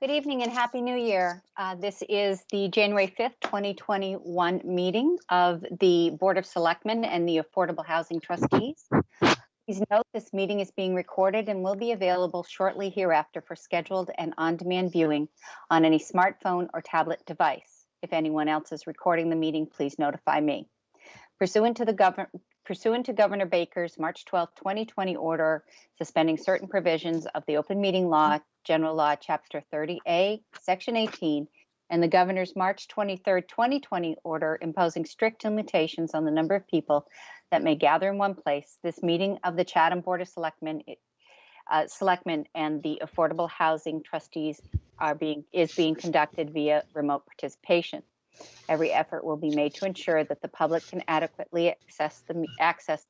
Good evening and Happy New Year. This is the January 5th, 2021 meeting of the Board of Selectmen and the Affordable Housing Trustees. Please note this meeting is being recorded and will be available shortly hereafter for scheduled and on-demand viewing on any smartphone or tablet device. If anyone else is recording the meeting, please notify me. Pursuant to Governor Baker's March 12, 2020 order suspending certain provisions of the Open Meeting Law, General Law, Chapter 30A, Section 18, and the Governor's March 23, 2020 order imposing strict limitations on the number of people that may gather in one place, this meeting of the Chatham Board of Selectmen and the Affordable Housing Trustees is being conducted via remote participation. Every effort will be made to ensure that the public can adequately access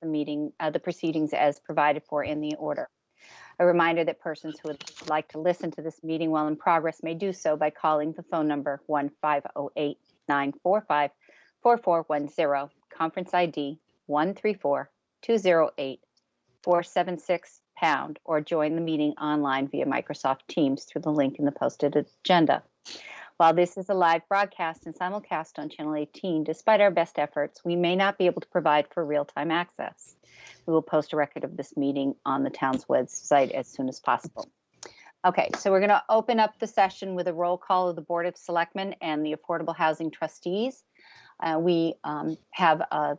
the meeting, the proceedings as provided for in the order. A reminder that persons who would like to listen to this meeting while in progress may do so by calling the phone number 1-508-945-4410, conference ID 134-208-476#, or join the meeting online via Microsoft Teams through the link in the posted agenda. While this is a live broadcast and simulcast on Channel 18, despite our best efforts, we may not be able to provide for real-time access. We will post a record of this meeting on the town's website as soon as possible. Okay, so we're going to open up the session with a roll call of the Board of Selectmen and the Affordable Housing Trustees. We have a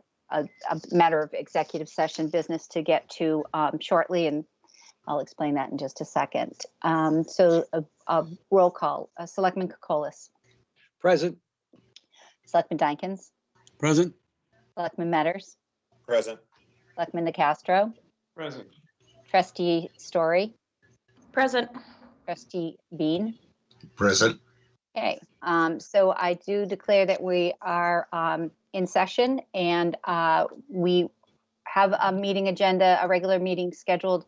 matter of executive session business to get to shortly, and I'll explain that in just a second. So a roll call. Selectman Kokolas. Present. Selectman Dykens. Present. Selectman Metters. Present. Selectman DeCastro. Present. Trustee Story. Present. Trustee Bean. Present. Okay, so I do declare that we are in session, and we have a meeting agenda, a regular meeting scheduled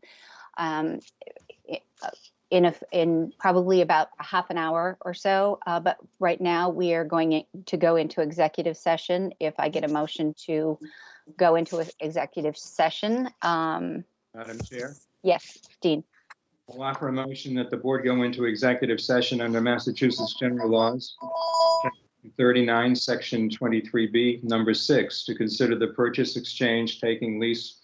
in probably about a half an hour or so. But right now we are going to go into executive session. If I get a motion to go into an executive session. Madam Chair, Yes, Dean. I'll offer a motion that the board go into executive session under Massachusetts General Laws, Chapter 39, Section 23B, Number 6, to consider the purchase, exchange, taking, lease,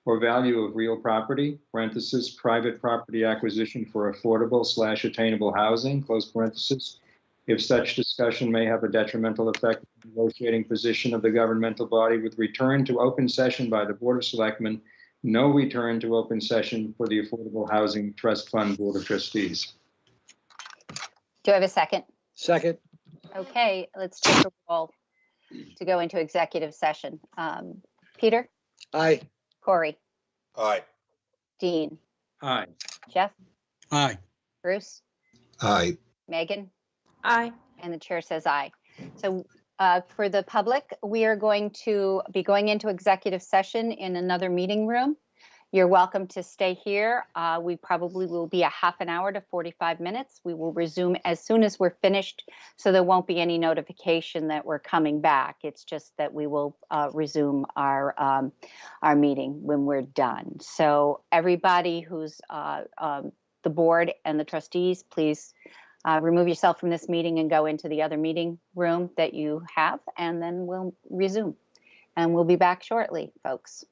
or value of real property, parenthesis, private property acquisition for affordable/attainable housing, close parenthesis, if such discussion may have a detrimental effect on the negotiating position of the governmental body, with return to open session by the Board of Selectmen, no return to open session for the Affordable Housing Trust Fund Board of Trustees. Do I have a second? Second. Okay, let's take a roll to go into executive session. Peter? Aye. Corey? Aye. Dean? Aye. Jeff? Aye. Bruce? Aye. Megan? Aye. And the chair says aye. So for the public, we are going to be going into executive session in another meeting room. You're welcome to stay here. We probably will be a half an hour to 45 minutes. We will resume as soon as we're finished, so there won't be any notification that we're coming back. It's just that we will resume our meeting when we're done. So everybody who's the board and the trustees, please remove yourself from this meeting and go into the other meeting room that you have, and then we'll resume. And we'll be back shortly, folks.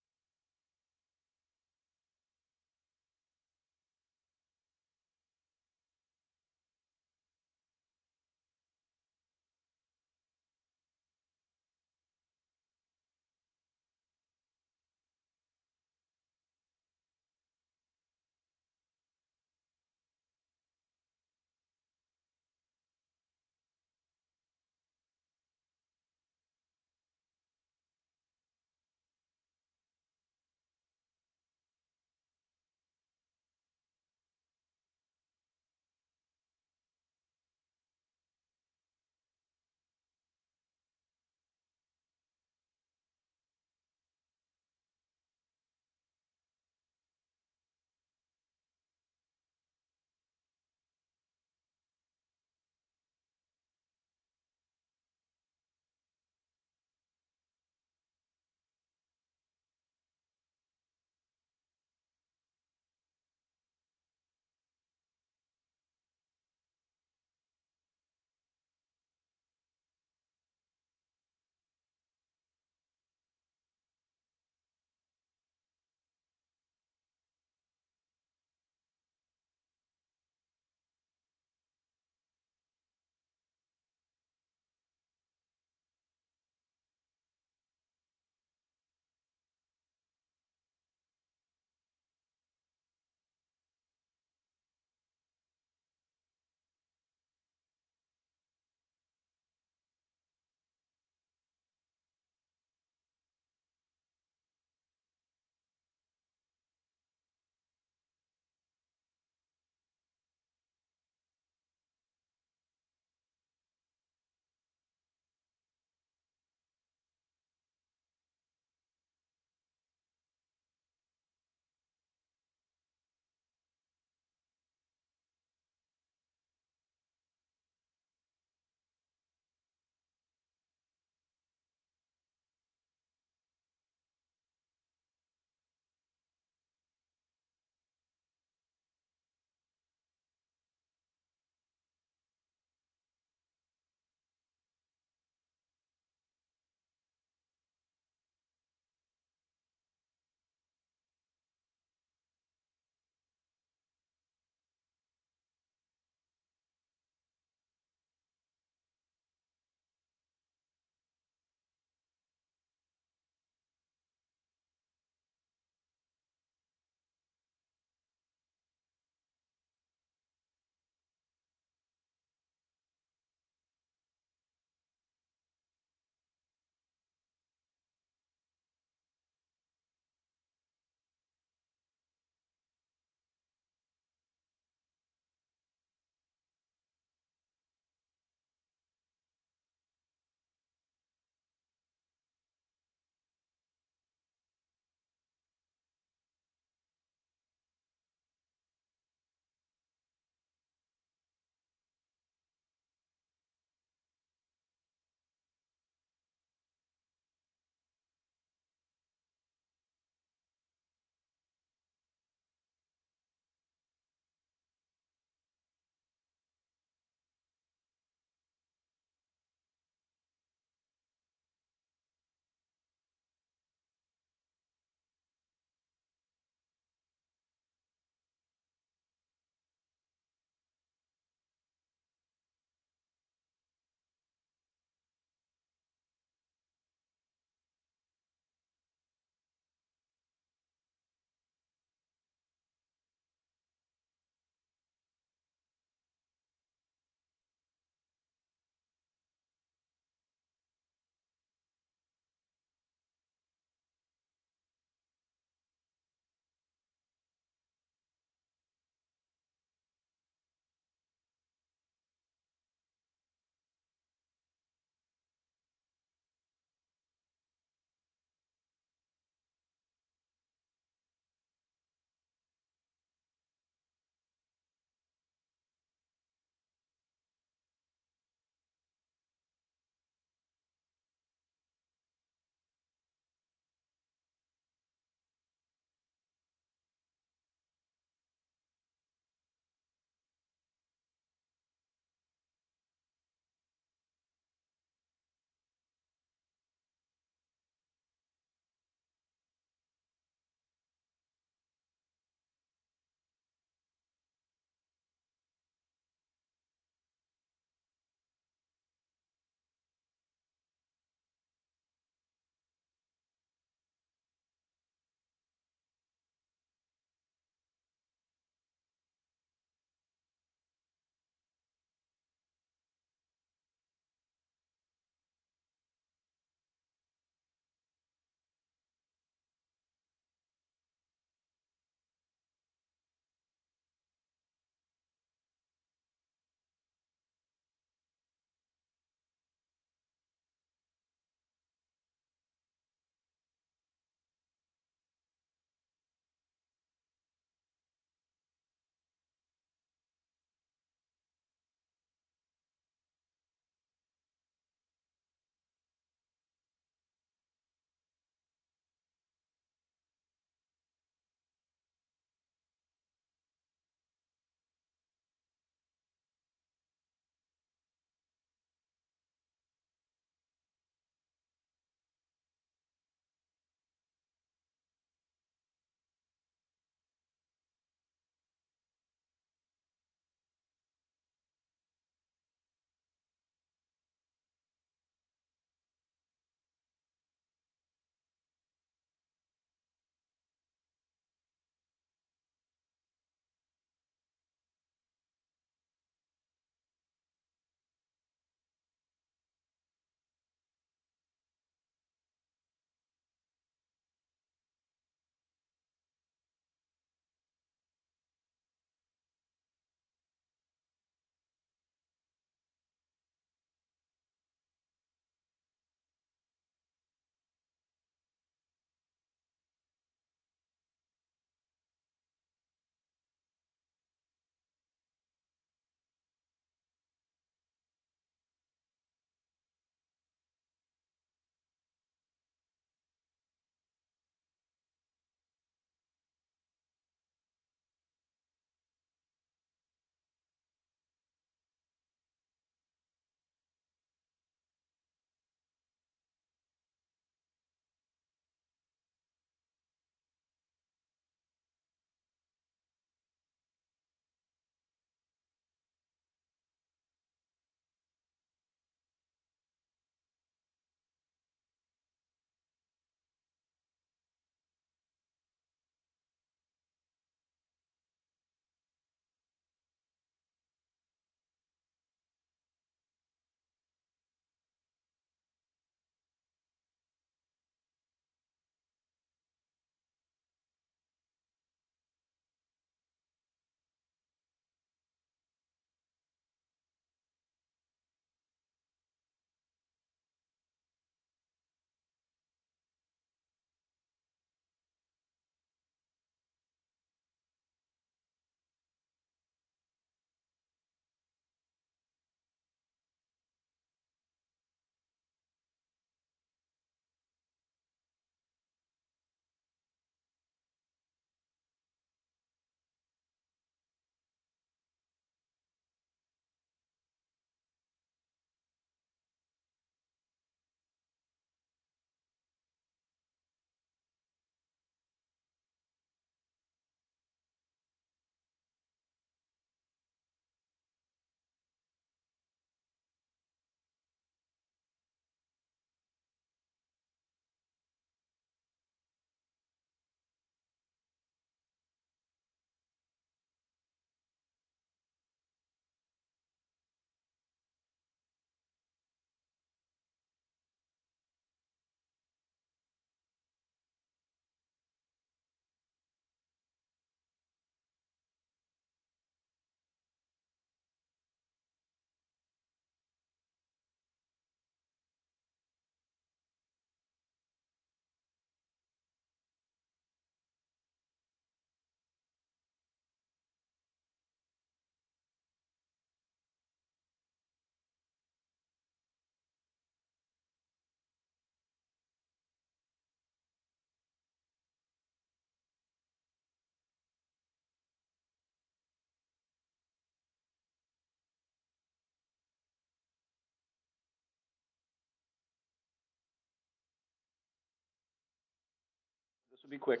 To be quick.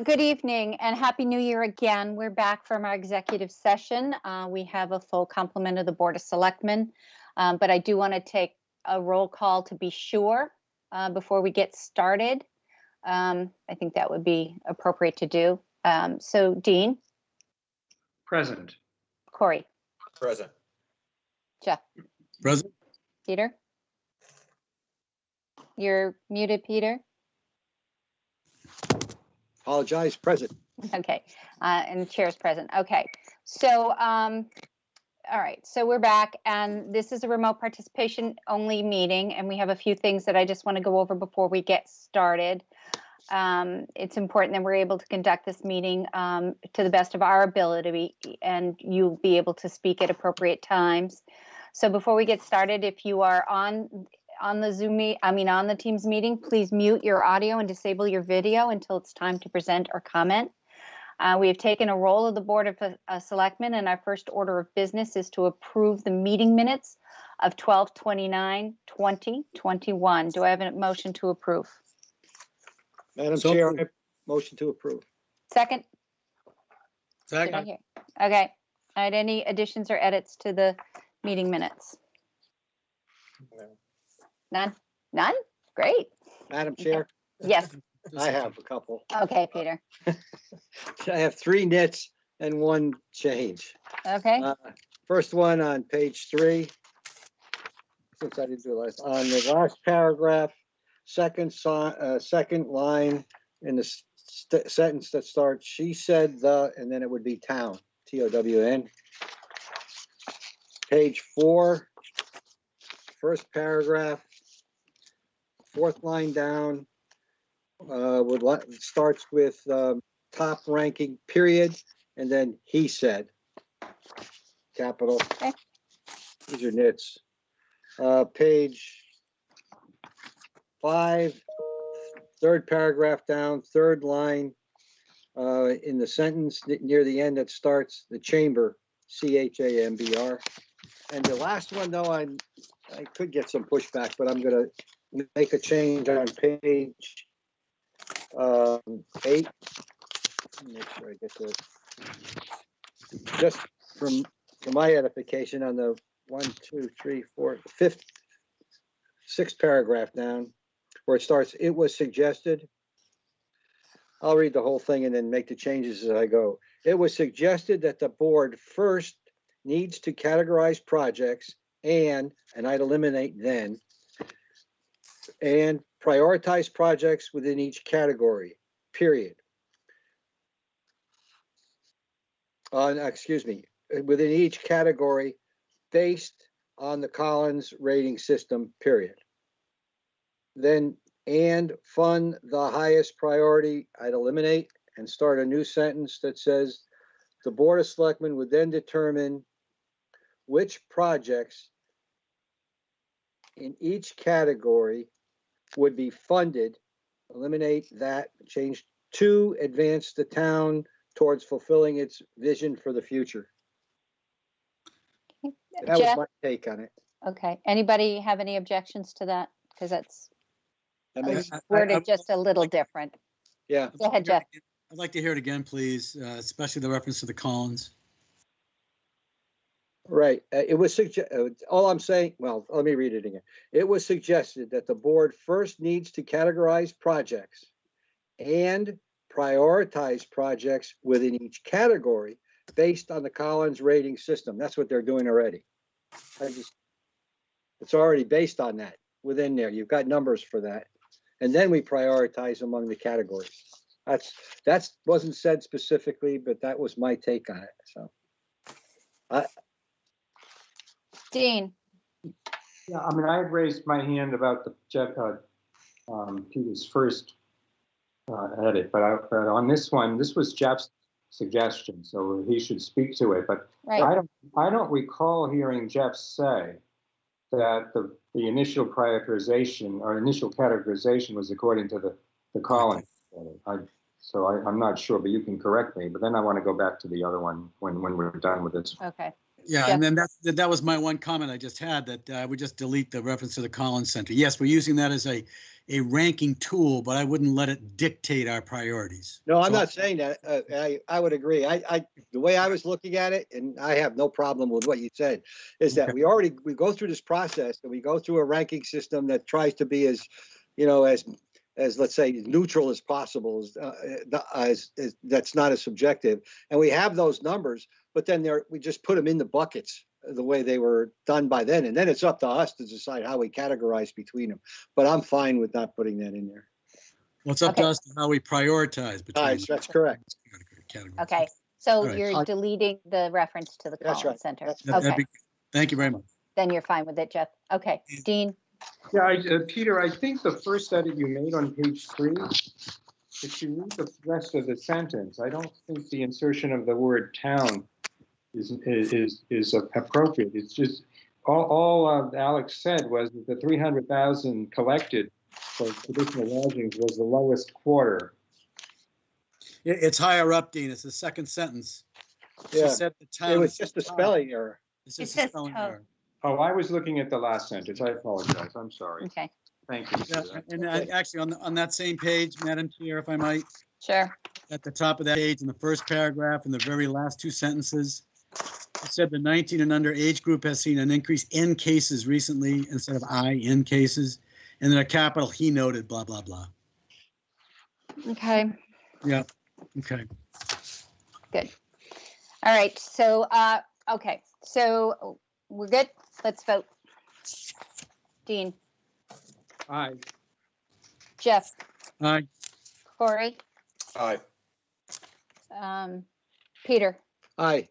Good evening and Happy New Year again. We're back from our executive session. We have a full complement of the Board of Selectmen, but I do want to take a roll call to be sure before we get started. I think that would be appropriate to do. So Dean, Present. Corey, Present. Jeff, Present. Peter. You're muted, Peter. Apologize, present. Okay, and the chair's present. Okay, so, all right, so we're back, and this is a remote participation only meeting, and we have a few things that I just want to go over before we get started. It's important that we're able to conduct this meeting to the best of our ability, and you'll be able to speak at appropriate times. So before we get started, if you are on the Zoom on the Teams meeting, please mute your audio and disable your video until it's time to present or comment. We have taken a roll of the Board of Selectmen, and our first order of business is to approve the meeting minutes of 12/29/2021. Do I have a motion to approve? Madam So Chair, moved. I motion to approve. Second? Did I Second. hear? Okay. All right, any additions or edits to the meeting minutes? None? None? Great. Madam Chair, Yes. I have a couple. Okay, Peter. I have 3 nits and 1 change. Okay. First one on page 3. Since I didn't do it on the last paragraph, second line in the sentence that starts, she said the, and then it would be town, TOWN. Page 4, first paragraph, 4th line down, starts with top ranking period, and then he said, capital. Okay. These are nits. Page 5, 3rd paragraph down, 3rd line, in the sentence near the end that starts the chamber, CHAMBR. And the last one, though, I could get some pushback, but I'm going to make a change on page 8. Make sure I get to it. Just for my edification, on the 1, 2, 3, 4, 5th, 6th paragraph down, where it starts, it was suggested. I'll read the whole thing and then make the changes as I go. It was suggested that the board first needs to categorize projects and I'd eliminate then, and prioritize projects within each category, period. Within each category based on the Collins rating system, period. Then, and fund the highest priority, I'd eliminate and start a new sentence that says, the Board of Selectmen would then determine which projects in each category would be funded, eliminate that, change to advance the town towards fulfilling its vision for the future. That was Jeff? my take on it. Okay. Anybody have any objections to that? Because that's That makes, worded just a little different. yeah. Go ahead, Jeff. I'd like to hear it again, please, especially the reference to the Collins. Right. It was all I'm saying, well, let me read it again. It was suggested that the board first needs to categorize projects and prioritize projects within each category based on the Collins rating system. That's what they're doing already. It's already based on that within there. You've got numbers for that. And then we prioritize among the categories. That wasn't said specifically, but that was my take on it. So Dean? Yeah, I mean, I had raised my hand about the Peter's first edit, but on this one, this was Jeff's suggestion, so he should speak to it. But Right. I don't recall hearing Jeff say that the initial prioritization or initial categorization was according to the Collins. I'm not sure, but you can correct me. But then I want to go back to the other one when we're done with this. Okay. Yeah, and then that was my one comment I just had, that I would just delete the reference to the Collins Center. Yes, we're using that as a ranking tool, but I wouldn't let it dictate our priorities. No, I'm So- not saying that. I would agree. The way I was looking at it, and I have no problem with what you said, is that Okay. we go through this process and we go through a ranking system that tries to be as, as let's say neutral as possible, as that's not as subjective. And we have those numbers, but then we just put them in the buckets the way they were done by then. And then it's up to us to decide how we categorize between them. But I'm fine with not putting that in there. Well, it's up to Okay. us how we prioritize between. That's correct. categories. Okay, so All right. you're deleting the reference to the That's Collins right. Center. That's That'd Okay, be- Thank you very much. then you're fine with it, Jeff. Okay, Dean, Yeah, Peter, I think the first edit you made on page 3, if you read the rest of the sentence, I don't think the insertion of the word town is appropriate. It's just, all Alex said was that the 300,000 collected for traditional lodgings was the lowest quarter. It's higher up, Dean. It's the second sentence. She Yeah, said the town. it was is just a town. spelling error. It's It just a says spelling town. error. Oh, I was looking at the last sentence. I apologize. I'm sorry. okay, Thank you. Yeah, for that. and actually on that same page, Madam Chair, if I might, sure. at the top of that page, in the first paragraph, in the very last 2 sentences, it said the 19 and under age group has seen an increase in cases recently instead of in cases, and then a capital he noted, blah, blah, blah. Okay, Yeah, okay. good. All right, so, okay, so we're good. Let's vote. Dean, Aye. Jeff, Aye. Corey, Aye. Peter. Aye.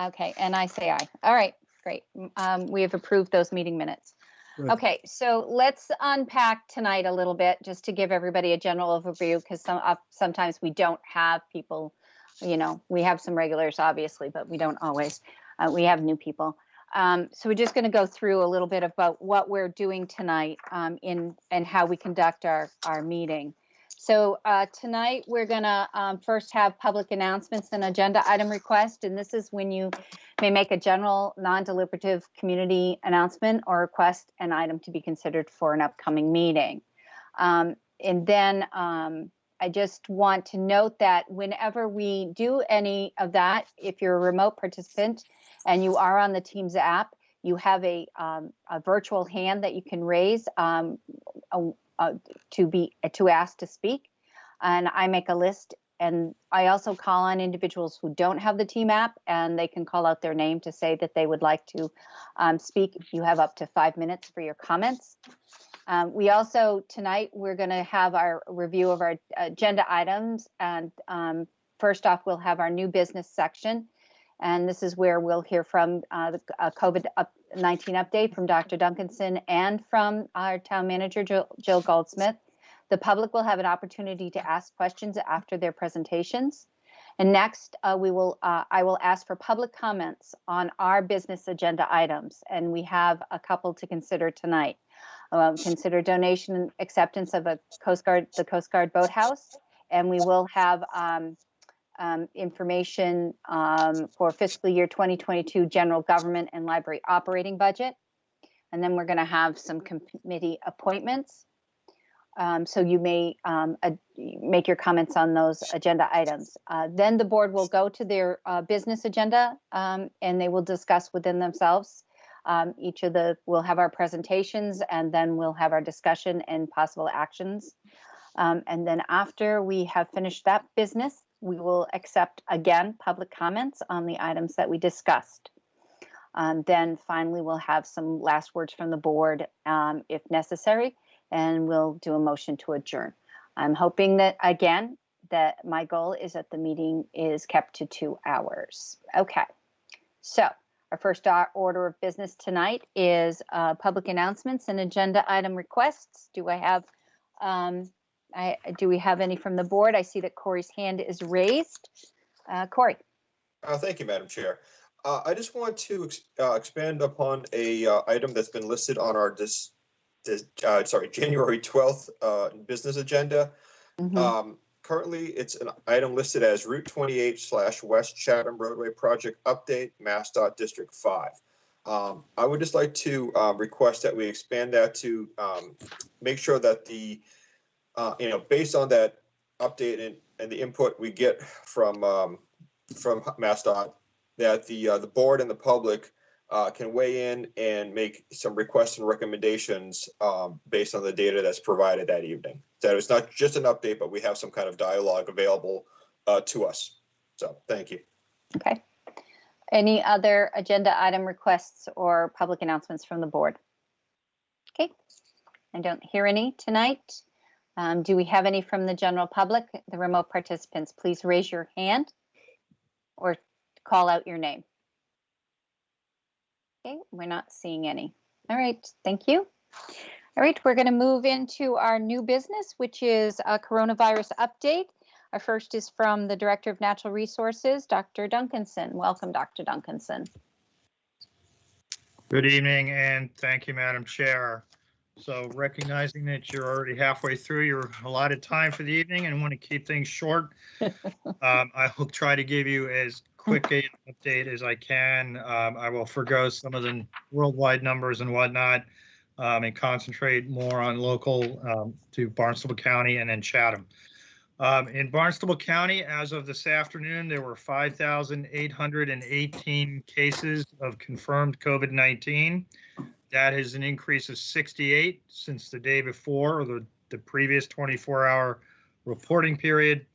Okay, and I say aye. All right, great. We have approved those meeting minutes. Good. Okay, so let's unpack tonight a little bit, just to give everybody a general overview, because sometimes we don't have people, we have some regulars, obviously, but we don't always. We have new people. So we're just going to go through a little bit about what we're doing tonight and how we conduct our meeting. So tonight we're going to first have public announcements and agenda item request, and this is when you may make a general non-deliberative community announcement or request an item to be considered for an upcoming meeting. And then I just want to note that whenever we do any of that, if you're a remote participant and you are on the Teams app, you have a virtual hand that you can raise to ask to speak, and I make a list. And I also call on individuals who don't have the Team app, and they can call out their name to say that they would like to speak. You have up to 5 minutes for your comments. We also, tonight, we're going to have our review of our agenda items. And first off, we'll have our new business section. And this is where we'll hear from the COVID-19 update from Dr. Duncanson and from our town manager, Jill Goldsmith. The public will have an opportunity to ask questions after their presentations. And next, I will ask for public comments on our business agenda items. And we have a couple to consider tonight. Consider donation and acceptance of the Coast Guard boathouse. And we will have information for fiscal year 2022 general government and library operating budget. And then we're going to have some committee appointments. So you may make your comments on those agenda items. Then the board will go to their business agenda and they will discuss within themselves. We'll have our presentations and then we'll have our discussion and possible actions. And then after we have finished that business, we will accept again public comments on the items that we discussed. Then finally, we'll have some last words from the board if necessary, and we'll do a motion to adjourn. I'm hoping that, again, that my goal is that the meeting is kept to 2 hours. Okay, so our first order of business tonight is public announcements and agenda item requests. Do we have any from the board? I see that Corey's hand is raised. Corey. Thank you, Madam Chair. I just want to expand upon a item that's been listed on our January 12th business agenda. Mm-hmm. Currently, it's an item listed as Route 28/West Chatham Roadway Project Update, MassDOT District 5. I would just like to request that we expand that to make sure that the, based on that update and the input we get from MassDOT, that the board and the public can weigh in and make some requests and recommendations based on the data that's provided that evening. That it's not just an update, but we have some kind of dialogue available to us. So thank you. Okay. Any other agenda item requests or public announcements from the board? Okay. I don't hear any tonight. Do we have any from the general public? The remote participants, please raise your hand or call out your name. Okay, we're not seeing any. All right, thank you. All right, we're going to move into our new business, which is a coronavirus update. Our first is from the Director of Natural Resources, Dr. Duncanson. Welcome, Dr. Duncanson. Good evening, and thank you, Madam Chair. So recognizing that you're already halfway through your allotted time for the evening and want to keep things short, I will try to give you as quick an update as I can. I will forgo some of the worldwide numbers and whatnot and concentrate more on local to Barnstable County and then Chatham. In Barnstable County, as of this afternoon, there were 5,818 cases of confirmed COVID-19. That is an increase of 68 since the day before, or the previous 24-hour reporting period,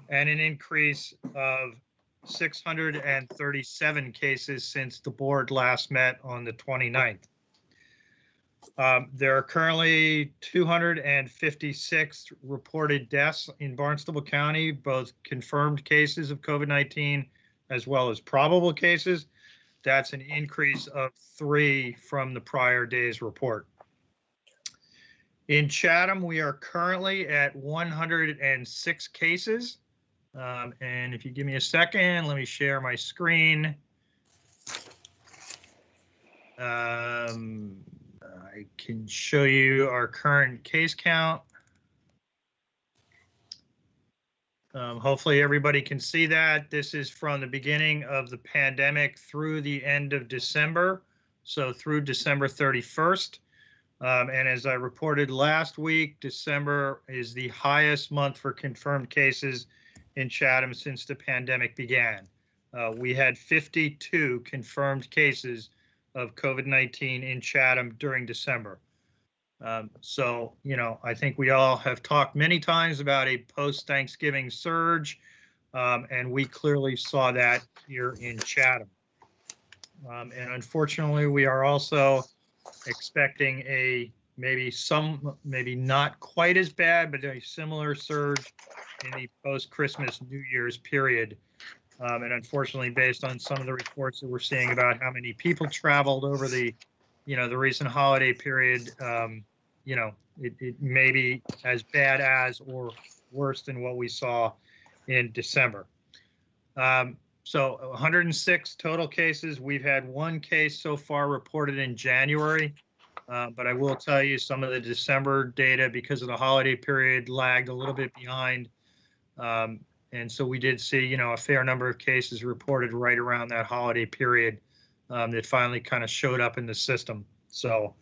and an increase of 637 cases since the board last met on the 29th. There are currently 256 reported deaths in Barnstable County, both confirmed cases of COVID-19 as well as probable cases. That's an increase of 3 from the prior day's report. In Chatham, we are currently at 106 cases. And if you give me a second, let me share my screen. I can show you our current case count. Hopefully everybody can see that. This is from the beginning of the pandemic through the end of December, so through December 31st. And as I reported last week, December is the highest month for confirmed cases in Chatham since the pandemic began. We had 52 confirmed cases of COVID-19 in Chatham during December. So, I think we all have talked many times about a post-Thanksgiving surge, and we clearly saw that here in Chatham. And unfortunately, we are also expecting a maybe not quite as bad, but a similar surge in the post-Christmas New Year's period. And unfortunately, based on some of the reports that we're seeing about how many people traveled over the recent holiday period, it may be as bad as or worse than what we saw in December. So 106 total cases. We've had 1 case so far reported in January, but I will tell you some of the December data, because of the holiday period, lagged a little bit behind. And so we did see, a fair number of cases reported right around that holiday period that finally kind of showed up in the system. So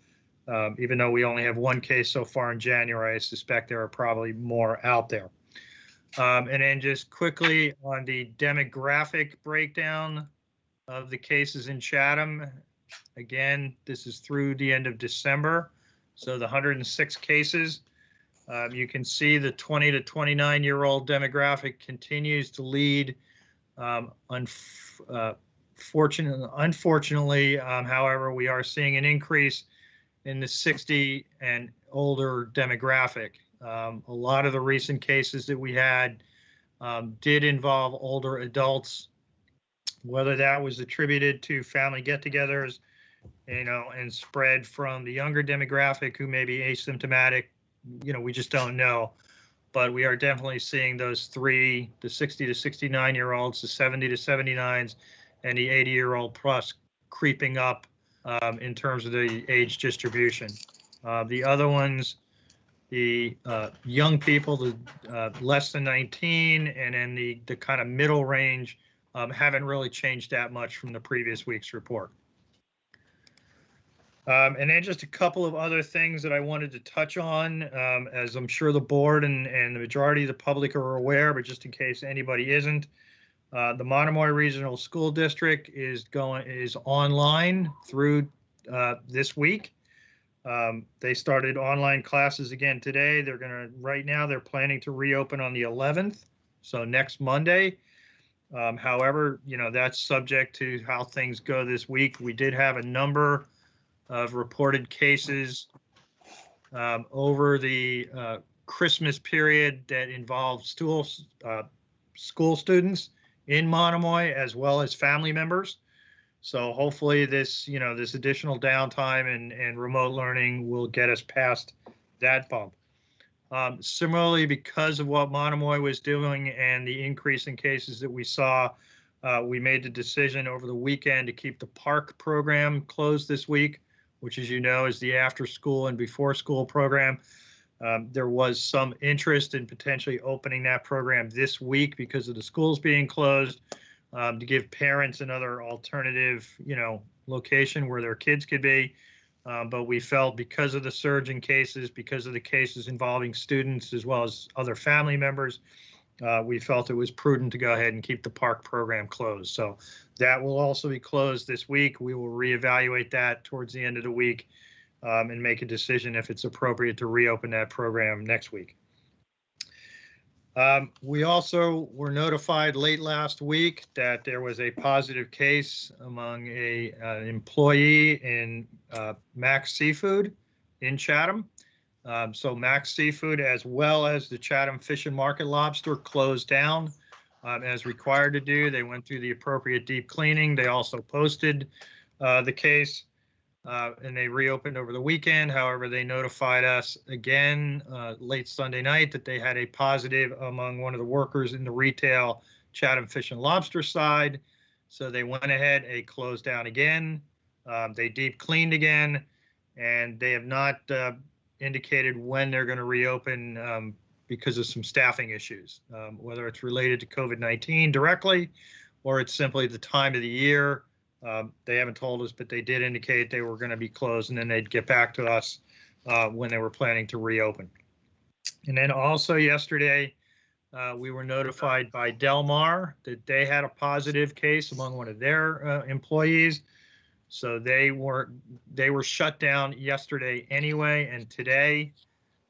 even though we only have 1 case so far in January, I suspect there are probably more out there. And then just quickly on the demographic breakdown of the cases in Chatham, again, this is through the end of December. So the 106 cases, you can see the 20 to 29-year-old demographic continues to lead. Unfortunately, however, we are seeing an increase in the 60 and older demographic. A lot of the recent cases that we had did involve older adults, whether that was attributed to family get-togethers, and spread from the younger demographic who may be asymptomatic. We just don't know. But we are definitely seeing those 3, the 60 to 69-year-olds, the 70 to 79s, and the 80-year-old plus creeping up in terms of the age distribution. The other ones, the young people, the less than 19, and then the kind of middle range haven't really changed that much from the previous week's report. And then just a couple of other things that I wanted to touch on, as I'm sure the board and the majority of the public are aware, but just in case anybody isn't, the Monomoy Regional School District is online through this week. They started online classes again today. Right now they're planning to reopen on the 11th, so next Monday. However, that's subject to how things go this week. We did have a number of reported cases over the Christmas period that involved school students in Monomoy as well as family members. So hopefully this additional downtime and remote learning will get us past that bump. Similarly, because of what Monomoy was doing and the increase in cases that we saw, we made the decision over the weekend to keep the park program closed this week, which, as you know, is the after school and before school program. There was some interest in potentially opening that program this week because of the schools being closed, to give parents another alternative, location where their kids could be. But we felt because of the surge in cases, because of the cases involving students as well as other family members, we felt it was prudent to go ahead and keep the park program closed. So that will also be closed this week. We will reevaluate that towards the end of the week and make a decision if it's appropriate to reopen that program next week. We also were notified late last week that there was a positive case among an employee in Max Seafood in Chatham. So Max Seafood, as well as the Chatham Fish and Market Lobster, closed down as required to do. They went through the appropriate deep cleaning. They also posted the case. And they reopened over the weekend. However, they notified us again late Sunday night that they had a positive among one of the workers in the retail Chatham Fish and Lobster side. So they went ahead and closed down again. They deep cleaned again, and they have not indicated when they're going to reopen because of some staffing issues, whether it's related to COVID-19 directly or it's simply the time of the year. They haven't told us, but they did indicate they were going to be closed, and then they'd get back to us when they were planning to reopen. And then also yesterday, we were notified by Del Mar that they had a positive case among one of their employees. So they were shut down yesterday anyway and today,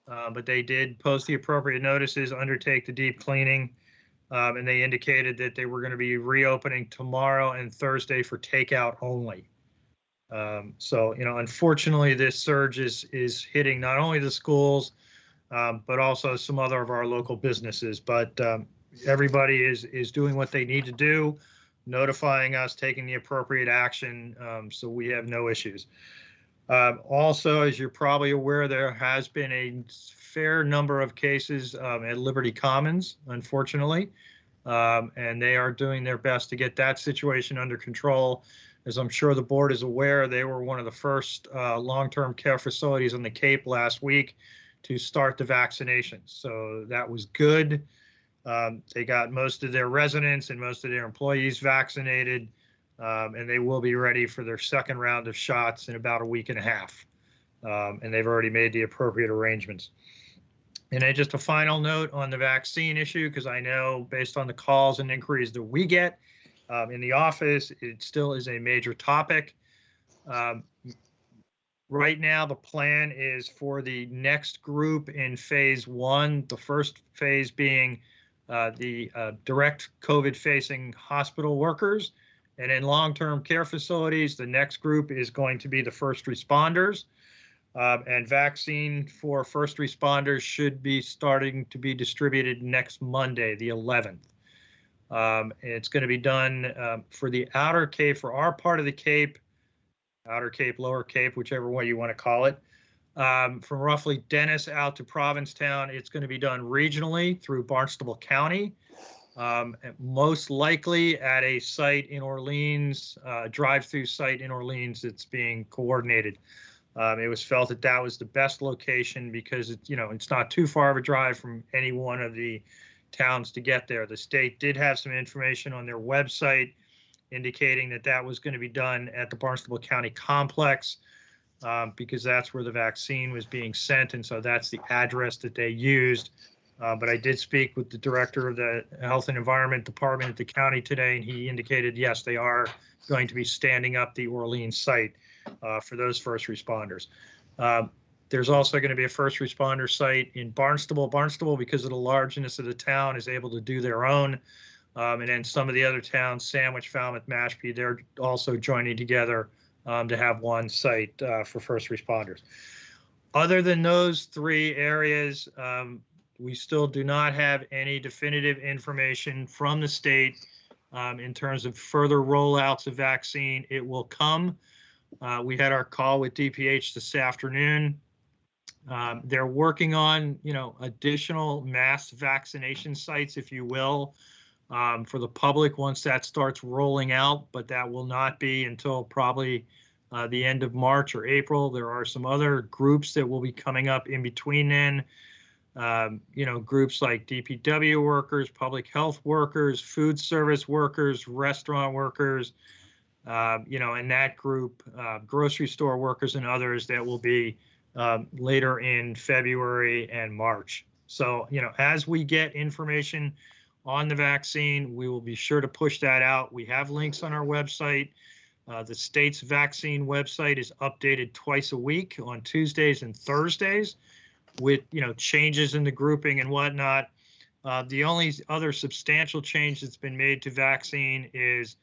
but they did post the appropriate notices, undertake the deep cleaning. And they indicated that they were going to be reopening tomorrow and Thursday for takeout only. So, unfortunately, this surge is hitting not only the schools, but also some other of our local businesses. But everybody is doing what they need to do, notifying us, taking the appropriate action, so we have no issues. Also, as you're probably aware, there has been a fair number of cases at Liberty Commons, unfortunately, and they are doing their best to get that situation under control. As I'm sure the board is aware, they were one of the first long-term care facilities on the Cape last week to start the vaccinations. So that was good. They got most of their residents and most of their employees vaccinated, and they will be ready for their second round of shots in about a week and a half. And they've already made the appropriate arrangements. And then just a final note on the vaccine issue, because I know based on the calls and inquiries that we get in the office, it still is a major topic. Right now, the plan is for the next group in phase 1, the first phase being the direct COVID-facing hospital workers. And in long-term care facilities, the next group is going to be the first responders. And vaccine for first responders should be starting to be distributed next Monday, the 11th. It's going to be done for the outer Cape, for our part of the Cape, outer Cape, lower Cape, whichever way you want to call it. From roughly Dennis out to Provincetown, it's going to be done regionally through Barnstable County, most likely at a site in Orleans, drive-through site in Orleans that's being coordinated. It was felt that that was the best location because it's not too far of a drive from any one of the towns to get there. The state did have some information on their website indicating that that was going to be done at the Barnstable County Complex because that's where the vaccine was being sent, and so that's the address that they used. But I did speak with the director of the Health and Environment Department at the county today, and he indicated, yes, they are going to be standing up the Orleans site for those first responders. There's also going to be a first responder site in Barnstable. Barnstable, because of the largeness of the town, is able to do their own. And then some of the other towns, Sandwich, Falmouth, Mashpee, they're also joining together to have one site for first responders. Other than those three areas, we still do not have any definitive information from the state in terms of further rollouts of vaccine. It will come. We had our call with DPH this afternoon. They're working on, additional mass vaccination sites, if you will, for the public once that starts rolling out, but that will not be until probably the end of March or April. There are some other groups that will be coming up in between then. Groups like DPW workers, public health workers, food service workers, restaurant workers, and that group, grocery store workers and others that will be later in February and March. So, as we get information on the vaccine, we will be sure to push that out. We have links on our website. The state's vaccine website is updated twice a week on Tuesdays and Thursdays with, changes in the grouping and whatnot. The only other substantial change that's been made to vaccine is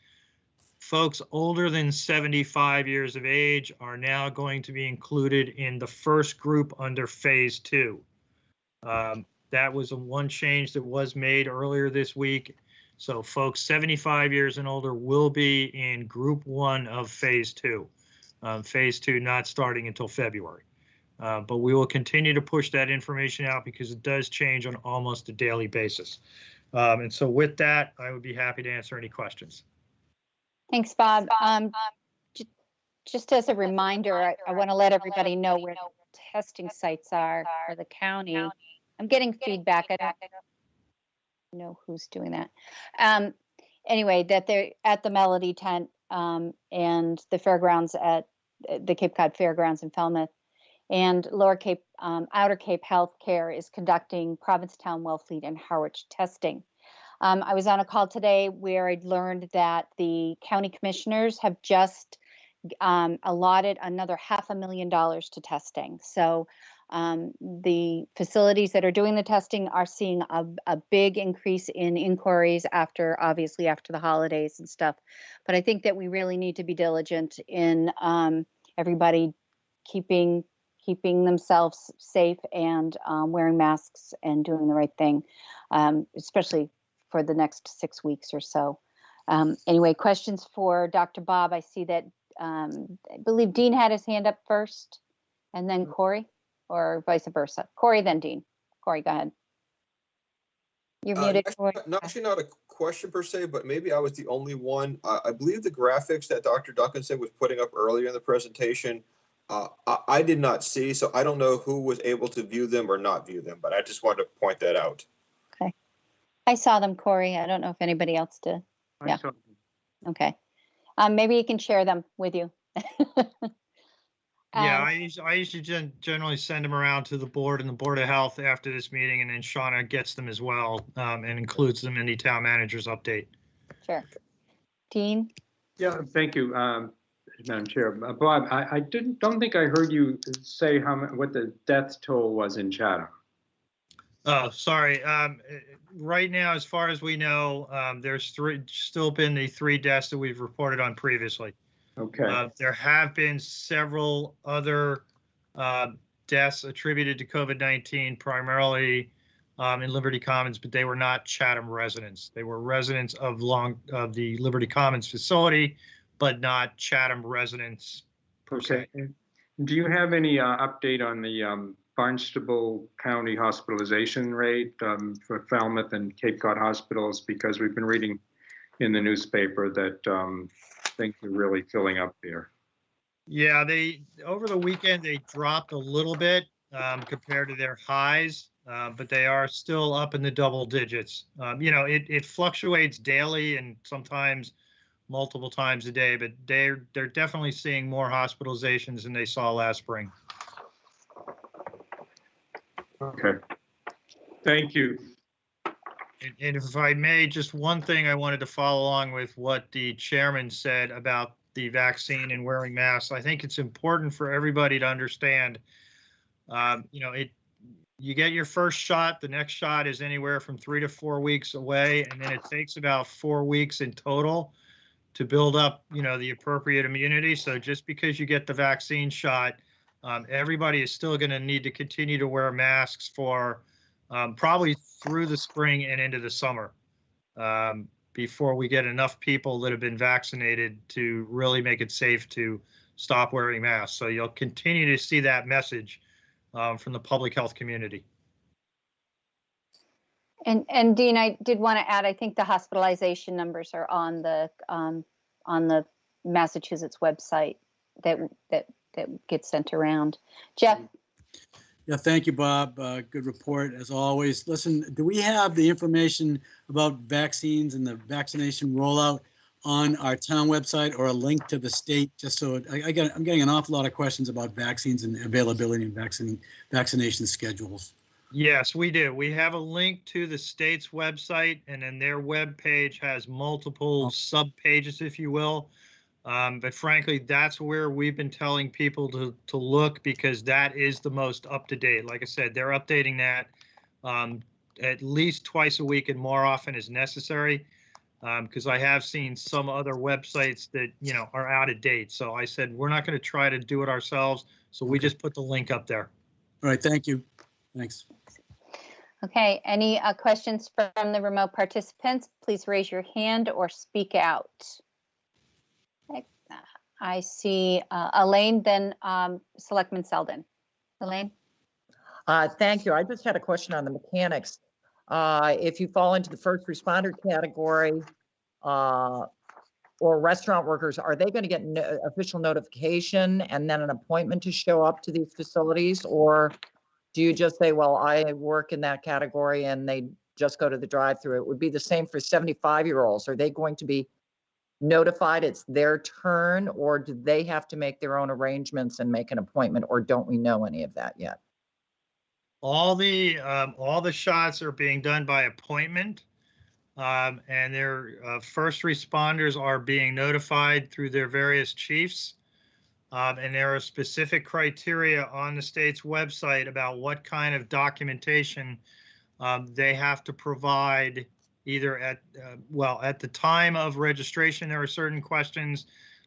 folks older than 75 years of age are now going to be included in the first group under phase 2. That was one change that was made earlier this week. So folks 75 years and older will be in group 1 of phase 2. Phase 2 not starting until February. But we will continue to push that information out because it does change on almost a daily basis. And so with that, I would be happy to answer any questions. Thanks, Bob. Just as a reminder, I want to let everybody know where the testing sites are for the county. I'm getting feedback. I don't know who's doing that. Anyway, that they're at the Melody Tent and the fairgrounds at the Cape Cod Fairgrounds in Falmouth. And Lower Cape, Outer Cape Healthcare is conducting Provincetown, Wellfleet, and Harwich testing. I was on a call today where I'd learned that the county commissioners have just allotted another $500,000 to testing. So the facilities that are doing the testing are seeing a big increase in inquiries obviously after the holidays and stuff. But I think that we really need to be diligent in everybody keeping themselves safe and wearing masks and doing the right thing, especially for the next 6 weeks or so. Anyway, questions for Dr. Bob. I see that I believe Dean had his hand up first and then Corey, or vice versa. Corey, then Dean. Corey, go ahead. You're muted, Corey. Actually not a question per se, but maybe I was the only one. I believe the graphics that Dr. Duncanson was putting up earlier in the presentation, I did not see, so I don't know who was able to view them or not view them, but I just wanted to point that out. Okay. I saw them, Corey. I don't know if anybody else did. Yeah. Okay. Maybe you can share them with you. Yeah, I usually generally send them around to the board and the Board of Health after this meeting, and then Shauna gets them as well and includes them in the town manager's update. Sure. Dean? Yeah, thank you, Madam Chair. Bob, I don't think I heard you say what the death toll was in Chatham. Oh, sorry. Right now, as far as we know, there's still been the 3 deaths that we've reported on previously. Okay. There have been several other deaths attributed to COVID-19, primarily in Liberty Commons, but they were not Chatham residents. They were residents of the Liberty Commons facility, but not Chatham residents per se. Do you have any update on the Barnstable County hospitalization rate for Falmouth and Cape Cod hospitals? Because we've been reading in the newspaper that things are really filling up there. Yeah, over the weekend, they dropped a little bit compared to their highs, but they are still up in the double digits. It fluctuates daily and sometimes multiple times a day, but they're definitely seeing more hospitalizations than they saw last spring. Okay. Thank you. And if I may, just one thing I wanted to follow along with what the chairman said about the vaccine and wearing masks. I think it's important for everybody to understand, you get your first shot, the next shot is anywhere from 3 to 4 weeks away, and then it takes about 4 weeks in total to build up, the appropriate immunity. So just because you get the vaccine shot, everybody is still going to need to continue to wear masks for probably through the spring and into the summer before we get enough people that have been vaccinated to really make it safe to stop wearing masks. So you'll continue to see that message from the public health community. And Dean, I did want to add, I think the hospitalization numbers are on the Massachusetts website that gets sent around. Jeff? Yeah, thank you, Bob. Good report as always. Listen, do we have the information about vaccines and the vaccination rollout on our town website or a link to the state? Just so I'm getting an awful lot of questions about vaccines and availability and vaccination schedules. Yes, we do. We have a link to the state's website, and then their web page has multiple sub pages, if you will. But frankly, that's where we've been telling people to look, because that is the most up to date. Like I said, they're updating that at least twice a week and more often as necessary, because I have seen some other websites that are out of date. So I said we're not going to try to do it ourselves. So we just put the link up there. All right, thank you. Thanks. Okay, any questions from the remote participants? Please raise your hand or speak out. Okay. I see Elaine, then Selectman Selden. Elaine? Thank you. I just had a question on the mechanics. If you fall into the first responder category or restaurant workers, are they going to get official notification and then an appointment to show up to these facilities? Or do you just say, well, I work in that category and they just go to the drive-through? It would be the same for 75-year-olds. Are they going to be notified it's their turn, or do they have to make their own arrangements and make an appointment, or don't we know any of that yet? All the shots are being done by appointment, and their first responders are being notified through their various chiefs. And there are specific criteria on the state's website about what kind of documentation they have to provide. Either at the time of registration, there are certain questions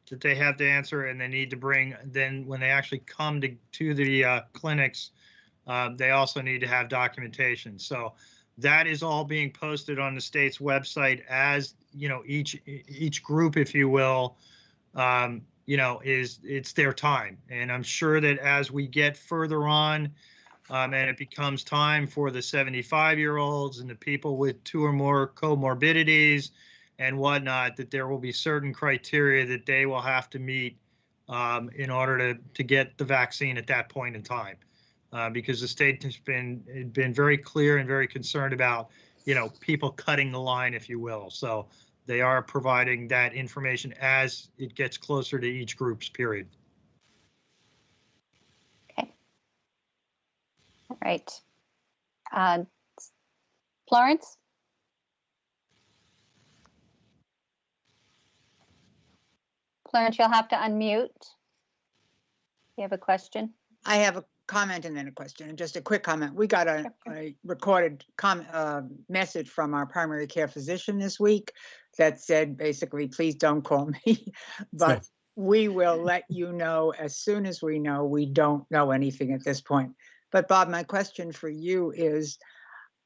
that they have to answer, and they need to bring. Then when they actually come to the clinics, they also need to have documentation. So that is all being posted on the state's website as each group, if you will. It's their time. And I'm sure that as we get further on and it becomes time for the 75-year-olds and the people with 2 or more comorbidities and whatnot, that there will be certain criteria that they will have to meet in order to get the vaccine at that point in time. Because the state has been very clear and very concerned about, people cutting the line, if you will. So they are providing that information as it gets closer to each group's period. Okay. All right. Florence? Florence, you'll have to unmute. You have a question? I have a comment and then a question, and just a quick comment. We got a recorded message from our primary care physician this week that said, basically, please don't call me, but we will let you know as soon as we know. We don't know anything at this point. But Bob, my question for you is,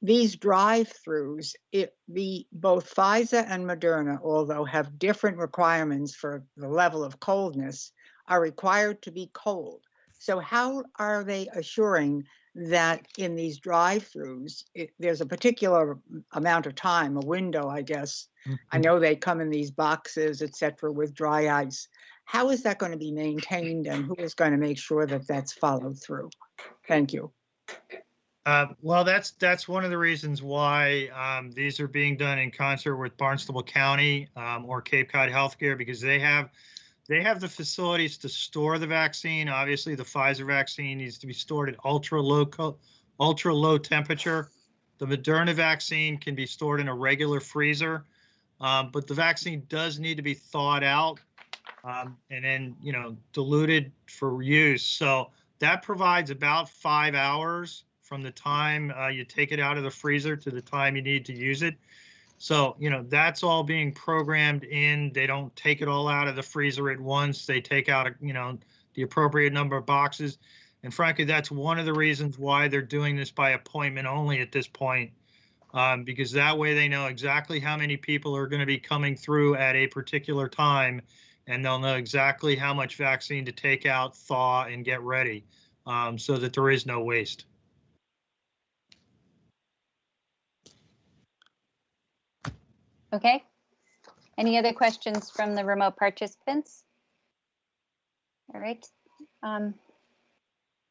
these drive-throughs, both Pfizer and Moderna, although have different requirements for the level of coldness, are required to be cold. So how are they assuring that in these drive-throughs, there's a particular amount of time, a window, I guess. I know they come in these boxes, et cetera, with dry ice. How is that going to be maintained and who is going to make sure that that's followed through? Thank you. Well, that's one of the reasons why these are being done in concert with Barnstable County or Cape Cod Healthcare, because they have the facilities to store the vaccine. Obviously, the Pfizer vaccine needs to be stored at ultra low temperature. The Moderna vaccine can be stored in a regular freezer, but the vaccine does need to be thawed out and then diluted for use. So that provides about 5 hours from the time you take it out of the freezer to the time you need to use it. So, that's all being programmed in. They don't take it all out of the freezer at once. They take out, the appropriate number of boxes. And frankly, that's one of the reasons why they're doing this by appointment only at this point, because that way they know exactly how many people are going to be coming through at a particular time, and they'll know exactly how much vaccine to take out, thaw, and get ready, so that there is no waste. Okay. Any other questions from the remote participants? All right.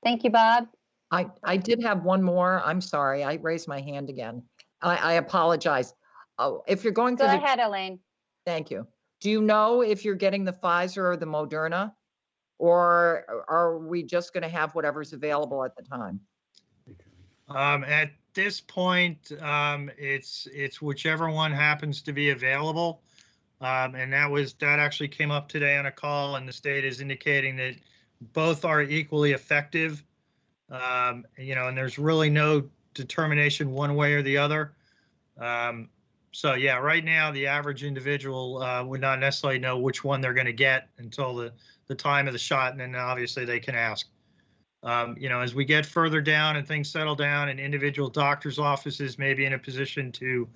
Thank you, Bob. I did have one more. I'm sorry. I raised my hand again. I apologize. Oh, if you're going Go through the, ahead, Elaine. thank you. Do you know if you're getting the Pfizer or the Moderna? Or are we just going to have whatever's available at the time? At this point, it's whichever one happens to be available. And that actually came up today on a call, and the state is indicating that both are equally effective. And there's really no determination one way or the other. So yeah, right now the average individual would not necessarily know which one they're going to get until the time of the shot, and then obviously they can ask. As we get further down and things settle down, and individual doctors' offices may be in a position to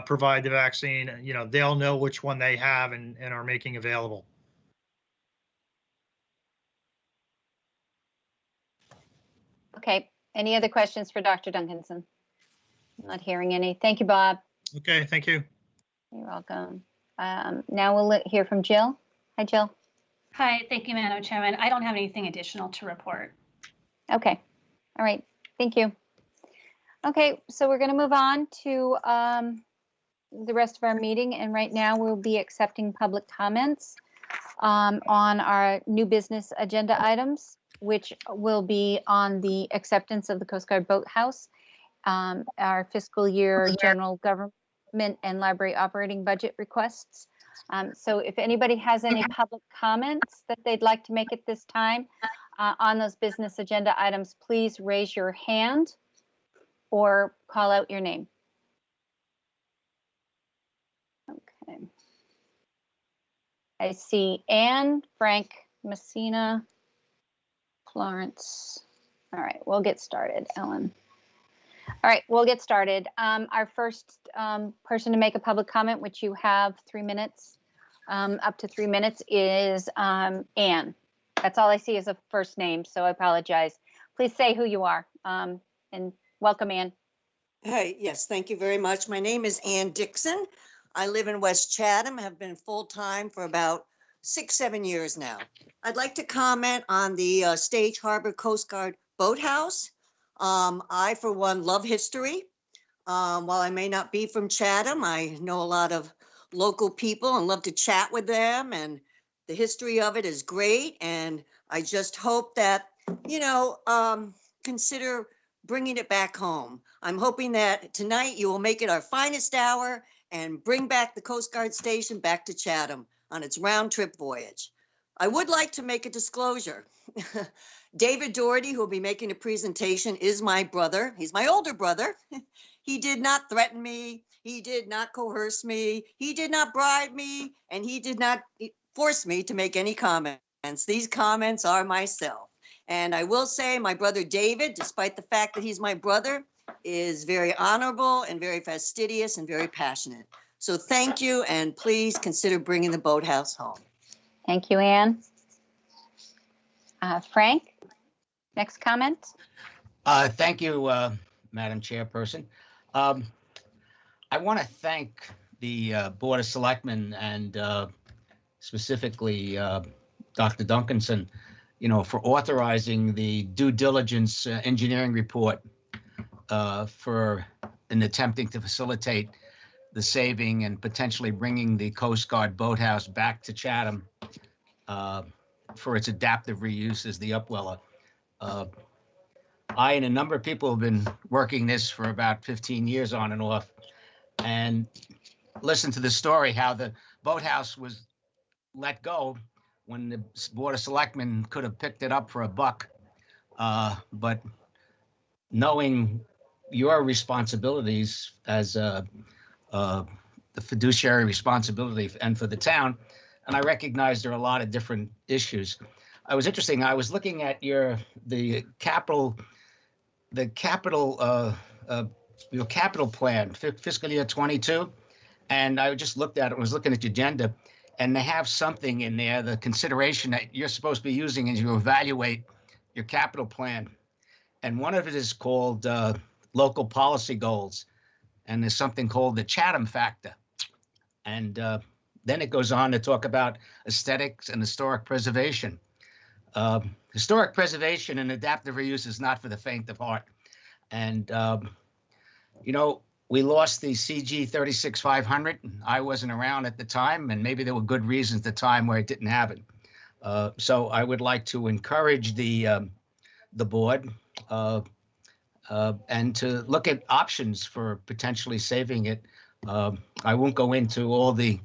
provide the vaccine, they'll know which one they have and are making available. Okay. Any other questions for Dr. Duncanson? I'm not hearing any. Thank you, Bob. Okay, thank you. You're welcome. Now we'll hear from Jill. Hi, Jill. Hi, thank you, Madam Chairman. I don't have anything additional to report. Okay. All right. Thank you. Okay, so we're going to move on to the rest of our meeting. And right now we'll be accepting public comments on our new business agenda items, which will be on the acceptance of the Coast Guard Boathouse, our fiscal year general government and library operating budget requests. So if anybody has any public comments that they'd like to make at this time on those business agenda items, please raise your hand or call out your name. Okay. I see Anne, Frank, Messina, Florence. All right, we'll get started, Ellen. All right, we'll get started. Our first person to make a public comment, which you have 3 minutes, up to 3 minutes, is Anne. That's all I see is a first name, so I apologize. Please say who you are, and welcome, Anne. Hey, yes, thank you very much. My name is Ann Dixon. I live in West Chatham, have been full-time for about 6-7 years now. I'd like to comment on the Stage Harbor Coast Guard Boathouse. I, for one, love history. While I may not be from Chatham, I know a lot of local people and love to chat with them, and the history of it is great. And I just hope that, consider bringing it back home. I'm hoping that tonight you will make it our finest hour and bring back the Coast Guard station back to Chatham on its round trip voyage. I would like to make a disclosure. David Doherty, who will be making a presentation, is my brother. He's my older brother. He did not threaten me. He did not coerce me. He did not bribe me. And he did not force me to make any comments. These comments are myself. And I will say my brother David, despite the fact that he's my brother, is very honorable and very fastidious and very passionate. So thank you, and please consider bringing the boathouse home. Thank you, Anne. Frank, next comment. Thank you, Madam Chairperson. I want to thank the Board of Selectmen and specifically Dr. Duncanson, for authorizing the due diligence engineering report in attempting to facilitate the saving and potentially bringing the Coast Guard boathouse back to Chatham for its adaptive reuse as the upweller. I and a number of people have been working this for about 15 years on and off, and listen to the story how the boathouse was let go when the Board of Selectmen could have picked it up for $1. But knowing your responsibilities as the fiduciary responsibility and for the town, and I recognize there are a lot of different issues. I was interesting. I was looking at your capital plan, fiscal year 22, and I just looked at it. Was looking at your agenda, and they have something in there, the consideration that you're supposed to be using as you evaluate your capital plan, and one of it is called local policy goals, and there's something called the Chatham factor, and then it goes on to talk about aesthetics and historic preservation. Historic preservation and adaptive reuse is not for the faint of heart. And, we lost the CG 36-500. I wasn't around at the time, and maybe there were good reasons at the time where it didn't happen. So I would like to encourage the board and to look at options for potentially saving it. I won't go into all the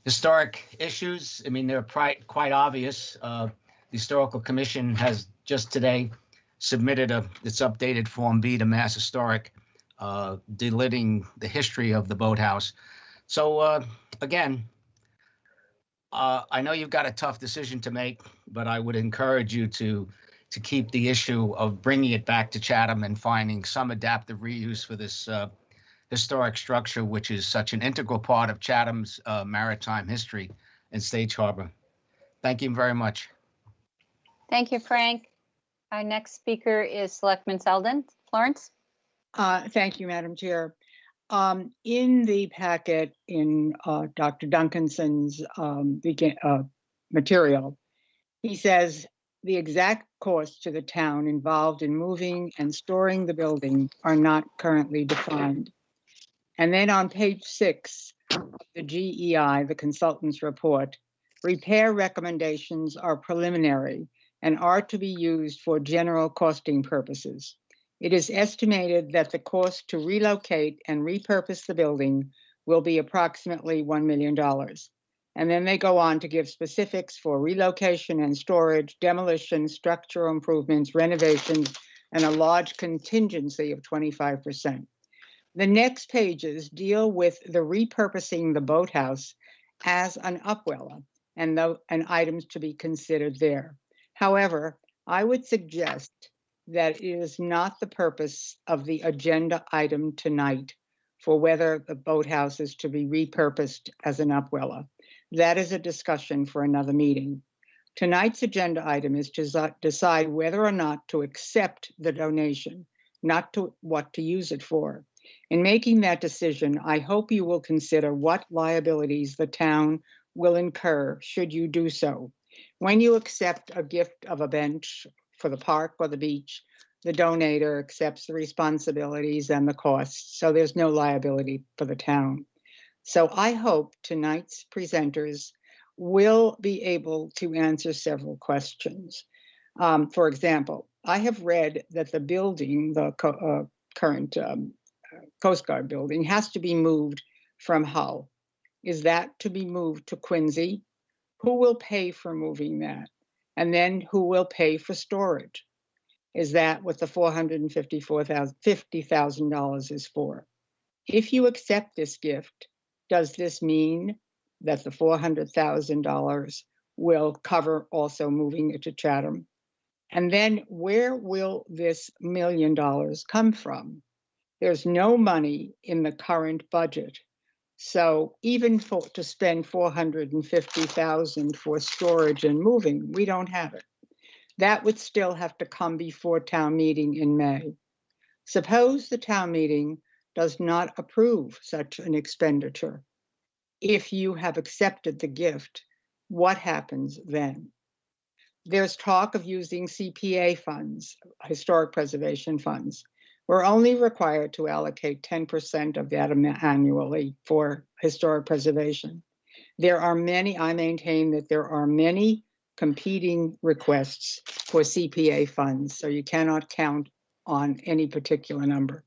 historic issues. I mean, they're quite obvious. The Historical Commission has just today submitted its updated Form B to Mass Historic, delineating the history of the boathouse. So again, I know you've got a tough decision to make, but I would encourage you to keep the issue of bringing it back to Chatham and finding some adaptive reuse for this historic structure, which is such an integral part of Chatham's maritime history and Stage Harbor. Thank you very much. Thank you, Frank. Our next speaker is Selectman Selden. Florence? Thank you, Madam Chair. In the packet in Dr. Duncanson's material, he says the exact costs to the town involved in moving and storing the building are not currently defined. And then on page 6 of the GEI, the consultant's report, repair recommendations are preliminary and are to be used for general costing purposes. It is estimated that the cost to relocate and repurpose the building will be approximately $1 million. And then they go on to give specifics for relocation and storage, demolition, structural improvements, renovations, and a large contingency of 25%. The next pages deal with the repurposing the boathouse as an upweller and items to be considered there. However, I would suggest that it is not the purpose of the agenda item tonight for whether the boathouse is to be repurposed as an upweller. That is a discussion for another meeting. Tonight's agenda item is to decide whether or not to accept the donation, not to what to use it for. In making that decision, I hope you will consider what liabilities the town will incur should you do so. When you accept a gift of a bench for the park or the beach, the donator accepts the responsibilities and the costs, so there's no liability for the town. So I hope tonight's presenters will be able to answer several questions. For example, I have read that the building, the current Coast Guard building, has to be moved from Hull. Is that to be moved to Quincy? Who will pay for moving that? And then who will pay for storage? Is that what the $450,000 is for? If you accept this gift, does this mean that the $400,000 will cover also moving it to Chatham? And then where will this $1 million come from? There's no money in the current budget. So even to spend $450,000 for storage and moving, we don't have it. That would still have to come before town meeting in May. Suppose the town meeting does not approve such an expenditure. If you have accepted the gift, what happens then? There's talk of using CPA funds, historic preservation funds. We're only required to allocate 10% of that annually for historic preservation. There are many, I maintain that there are many competing requests for CPA funds, so you cannot count on any particular number.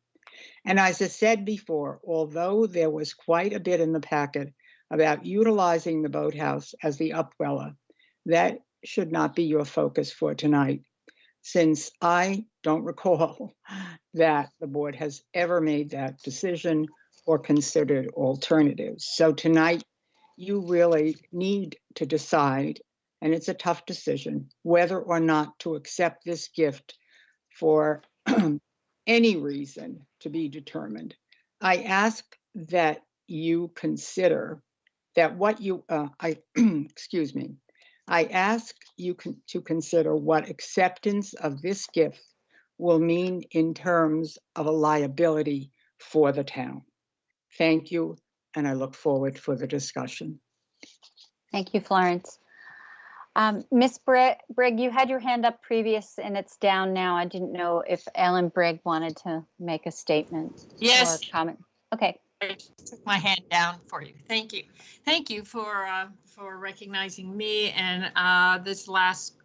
And as I said before, although there was quite a bit in the packet about utilizing the boathouse as the upweller, that should not be your focus for tonight, since I don't recall that the board has ever made that decision or considered alternatives. So tonight, you really need to decide, and it's a tough decision, whether or not to accept this gift for any reason to be determined. I ask that you consider that what you, excuse me, I ask you to consider what acceptance of this gift will mean in terms of a liability for the town. Thank you, and I look forward for the discussion. Thank you, Florence. Miss Brigg, you had your hand up previous and it's down now. I didn't know if Ellen Brigg wanted to make a statement Yes. or comment. Okay. I took my hand down for you. Thank you. Thank you for recognizing me. And this last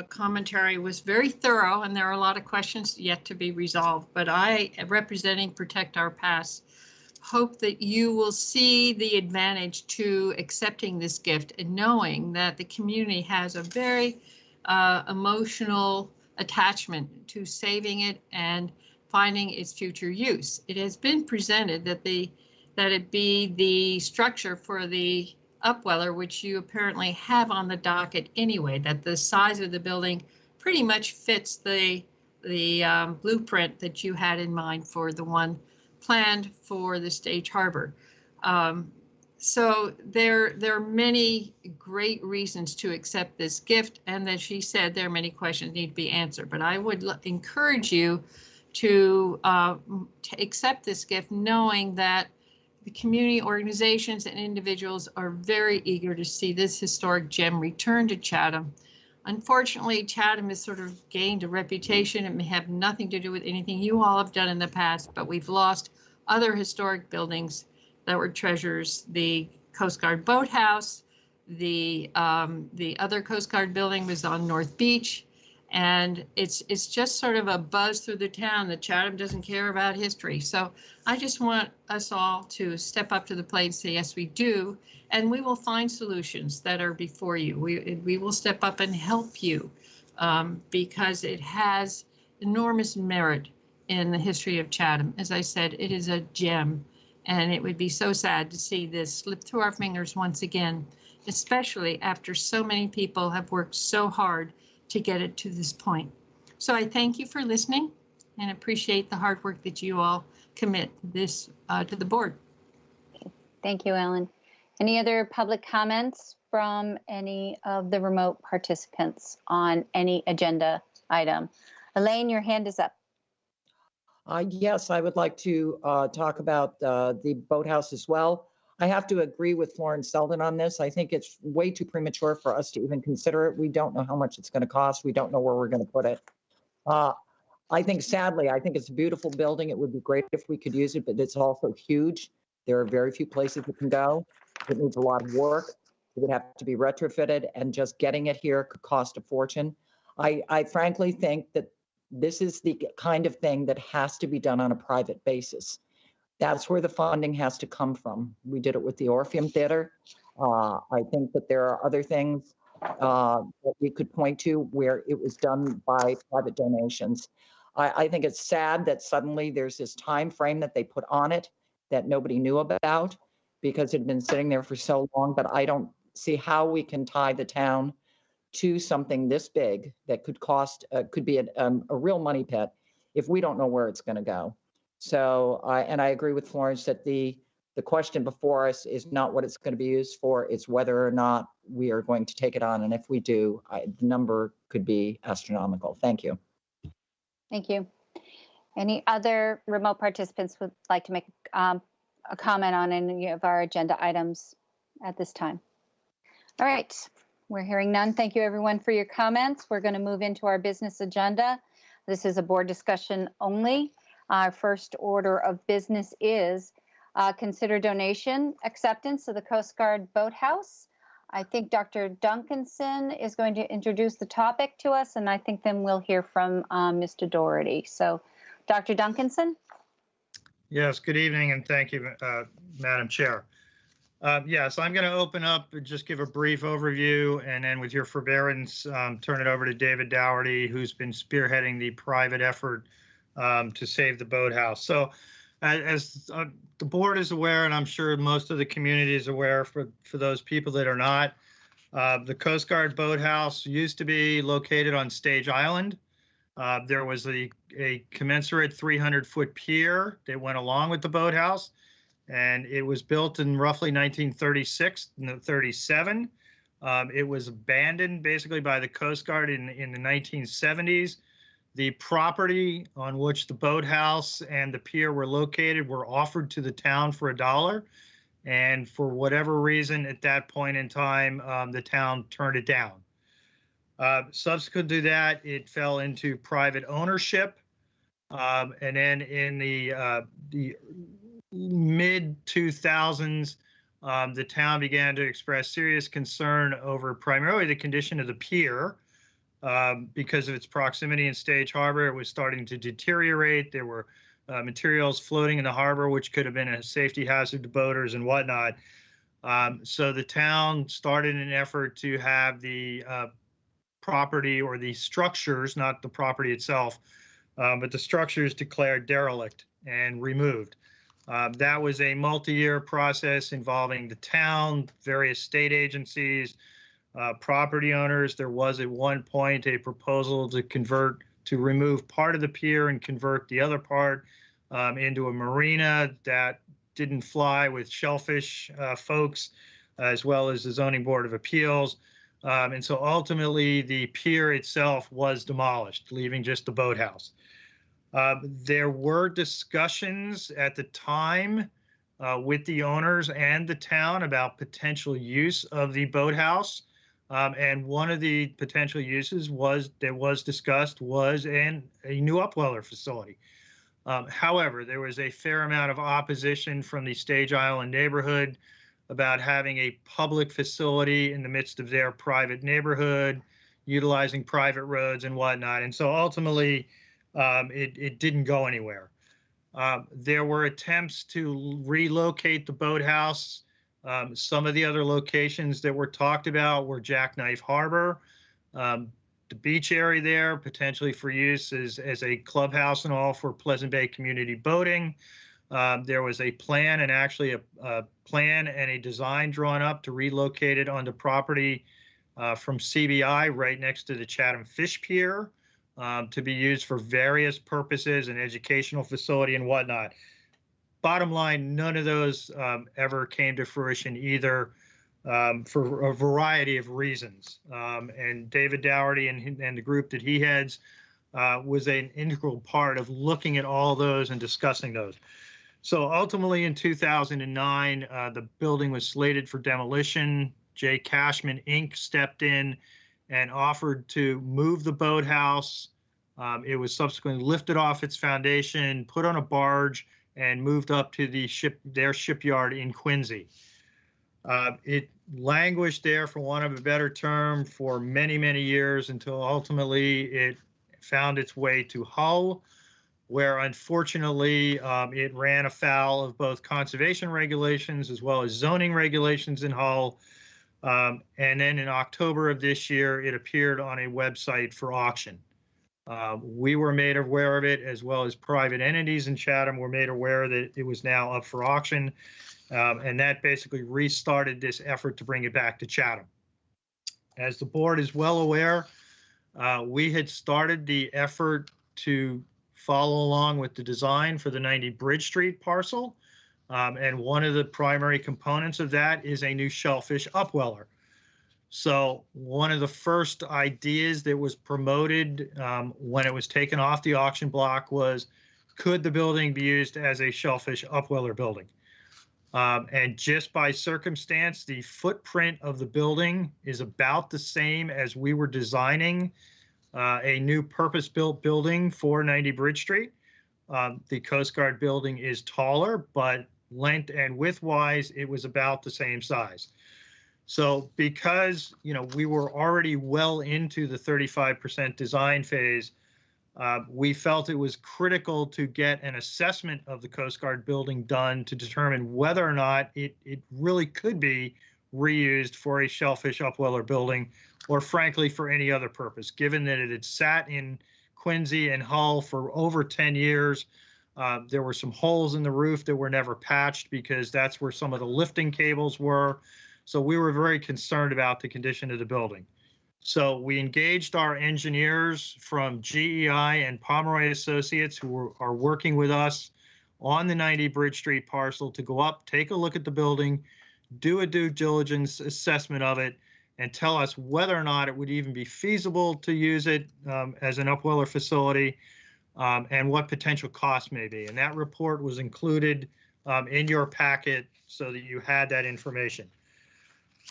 commentary was very thorough, and there are a lot of questions yet to be resolved. But I, representing Protect Our Past, hope that you will see the advantage to accepting this gift and knowing that the community has a very emotional attachment to saving it and finding its future use. It has been presented that it be the structure for the upweller, which you apparently have on the docket anyway, that the size of the building pretty much fits the blueprint that you had in mind for the one planned for the Stage Harbor. So there are many great reasons to accept this gift, and as she said, there are many questions need to be answered. But I would encourage you to accept this gift, knowing that the community organizations and individuals are very eager to see this historic gem return to Chatham. Unfortunately, Chatham has sort of gained a reputation. It may have nothing to do with anything you all have done in the past, but we've lost other historic buildings that were treasures. The Coast Guard boathouse, the other Coast Guard building was on North Beach. And it's just sort of a buzz through the town that Chatham doesn't care about history. So I just want us all to step up to the plate and say, yes, we do. And we will find solutions that are before you. We will step up and help you because it has enormous merit in the history of Chatham. As I said, it is a gem. And it would be so sad to see this slip through our fingers once again, especially after so many people have worked so hard to get it to this point. So I thank you for listening and appreciate the hard work that you all commit this to the board. Thank you, Ellen. Any other public comments from any of the remote participants on any agenda item? Elaine, your hand is up. Yes, I would like to talk about the boathouse as well. I have to agree with Florence Selden on this. I think it's way too premature for us to even consider it. We don't know how much it's going to cost. We don't know where we're going to put it. I think, sadly, I think it's a beautiful building. It would be great if we could use it, but it's also huge. There are very few places it can go. It needs a lot of work. It would have to be retrofitted, and just getting it here could cost a fortune. I frankly think that this is the kind of thing that has to be done on a private basis. That's where the funding has to come from. We did it with the Orpheum Theater. I think that there are other things that we could point to where it was done by private donations. I think it's sad that suddenly there's this time frame that they put on it that nobody knew about because it had been sitting there for so long, but I don't see how we can tie the town to something this big that could cost, could be a real money pit if we don't know where it's going to go. So, and I agree with Florence that the question before us is not what it's going to be used for, it's whether or not we are going to take it on. And if we do, the number could be astronomical. Thank you. Thank you. Any other remote participants would like to make a comment on any of our agenda items at this time? All right, we're hearing none. Thank you, everyone, for your comments. We're going to move into our business agenda. This is a board discussion only. Our first order of business is consider donation acceptance of the Coast Guard Boathouse. I think Dr. Duncanson is going to introduce the topic to us, and I think then we'll hear from Mr. Doherty. So, Dr. Duncanson? Yes, good evening, and thank you, Madam Chair. Yes, I'm going to open up and just give a brief overview, and then with your forbearance, turn it over to David Dougherty, who's been spearheading the private effort to save the boathouse. So as the board is aware, and I'm sure most of the community is aware for those people that are not, the Coast Guard Boathouse used to be located on Stage Island. There was a commensurate 300-foot pier that went along with the boathouse, and it was built in roughly 1936 and 37. It was abandoned basically by the Coast Guard in the 1970s. The property on which the boathouse and the pier were located were offered to the town for $1. And for whatever reason, at that point in time, the town turned it down. Subsequent to that, it fell into private ownership. And then in the mid 2000s, the town began to express serious concern over primarily the condition of the pier. Because of its proximity in Stage Harbor, it was starting to deteriorate. There were materials floating in the harbor, which could have been a safety hazard to boaters and whatnot. So the town started an effort to have the property or the structures, not the property itself, but the structures declared derelict and removed. That was a multi-year process involving the town, various state agencies, property owners. There was at one point a proposal to remove part of the pier and convert the other part into a marina. That didn't fly with shellfish folks, as well as the Zoning Board of Appeals. And so ultimately the pier itself was demolished, leaving just the boathouse. There were discussions at the time with the owners and the town about potential use of the boathouse. And one of the potential uses that was discussed was a new upweller facility. However, there was a fair amount of opposition from the Stage Island neighborhood about having a public facility in the midst of their private neighborhood, utilizing private roads and whatnot. And so ultimately, it didn't go anywhere. There were attempts to relocate the boathouse. Some of the other locations that were talked about were Jackknife Harbor, the beach area there, potentially for use as a clubhouse and all for Pleasant Bay community boating. There was a plan and actually a plan and a design drawn up to relocate it onto property from CBI right next to the Chatham Fish Pier to be used for various purposes, an educational facility and whatnot. Bottom line, none of those ever came to fruition either for a variety of reasons. And David Dougherty and the group that he heads was an integral part of looking at all those and discussing those. So ultimately in 2009, the building was slated for demolition. J. Cashman Inc. stepped in and offered to move the boathouse. It was subsequently lifted off its foundation, put on a barge, and moved up to their shipyard in Quincy. It languished there, for want of a better term, for many, many years until ultimately it found its way to Hull, where unfortunately it ran afoul of both conservation regulations as well as zoning regulations in Hull. And then in October of this year, it appeared on a website for auction. We were made aware of it, as well as private entities in Chatham were made aware that it was now up for auction. And that basically restarted this effort to bring it back to Chatham. As the board is well aware, we had started the effort to follow along with the design for the 90 Bridge Street parcel. And one of the primary components of that is a new shellfish upweller. So one of the first ideas that was promoted when it was taken off the auction block was, could the building be used as a shellfish upweller building? And just by circumstance, the footprint of the building is about the same as we were designing a new purpose-built building for 90 Bridge Street. The Coast Guard building is taller, but length and width-wise, it was about the same size. So because, we were already well into the 35% design phase, we felt it was critical to get an assessment of the Coast Guard building done to determine whether or not it really could be reused for a shellfish upweller building, or frankly, for any other purpose, given that it had sat in Quincy and Hull for over 10 years. There were some holes in the roof that were never patched because that's where some of the lifting cables were. So we were very concerned about the condition of the building. So we engaged our engineers from GEI and Pomeroy Associates, who are working with us on the 90 Bridge Street parcel, to go up, take a look at the building, do a due diligence assessment of it, and tell us whether or not it would even be feasible to use it as an upweller facility, and what potential costs may be. And that report was included in your packet so that you had that information.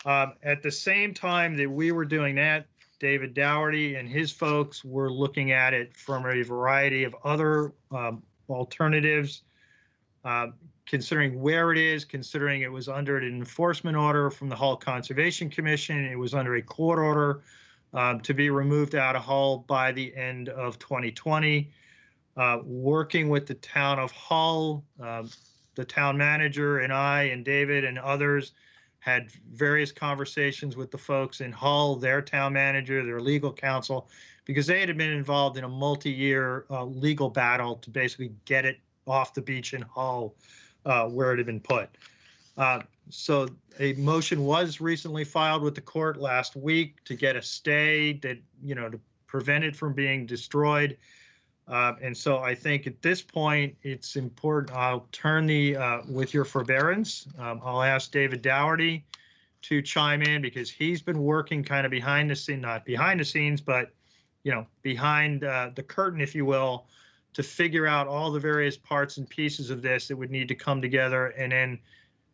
At the same time that we were doing that, David Dougherty and his folks were looking at it from a variety of other alternatives, considering where it is, considering it was under an enforcement order from the Hull Conservation Commission. It was under a court order to be removed out of Hull by the end of 2020. Working with the town of Hull, the town manager and I and David and others had various conversations with the folks in Hull, their town manager, their legal counsel, because they had been involved in a multi-year legal battle to basically get it off the beach in Hull where it had been put. So a motion was recently filed with the court last week to get a stay that, to prevent it from being destroyed. And so I think at this point, it's important. I'll turn with your forbearance, I'll ask David Dougherty to chime in, because he's been working kind of behind the scene, not behind the scenes, but, behind the curtain, if you will, to figure out all the various parts and pieces of this that would need to come together, and then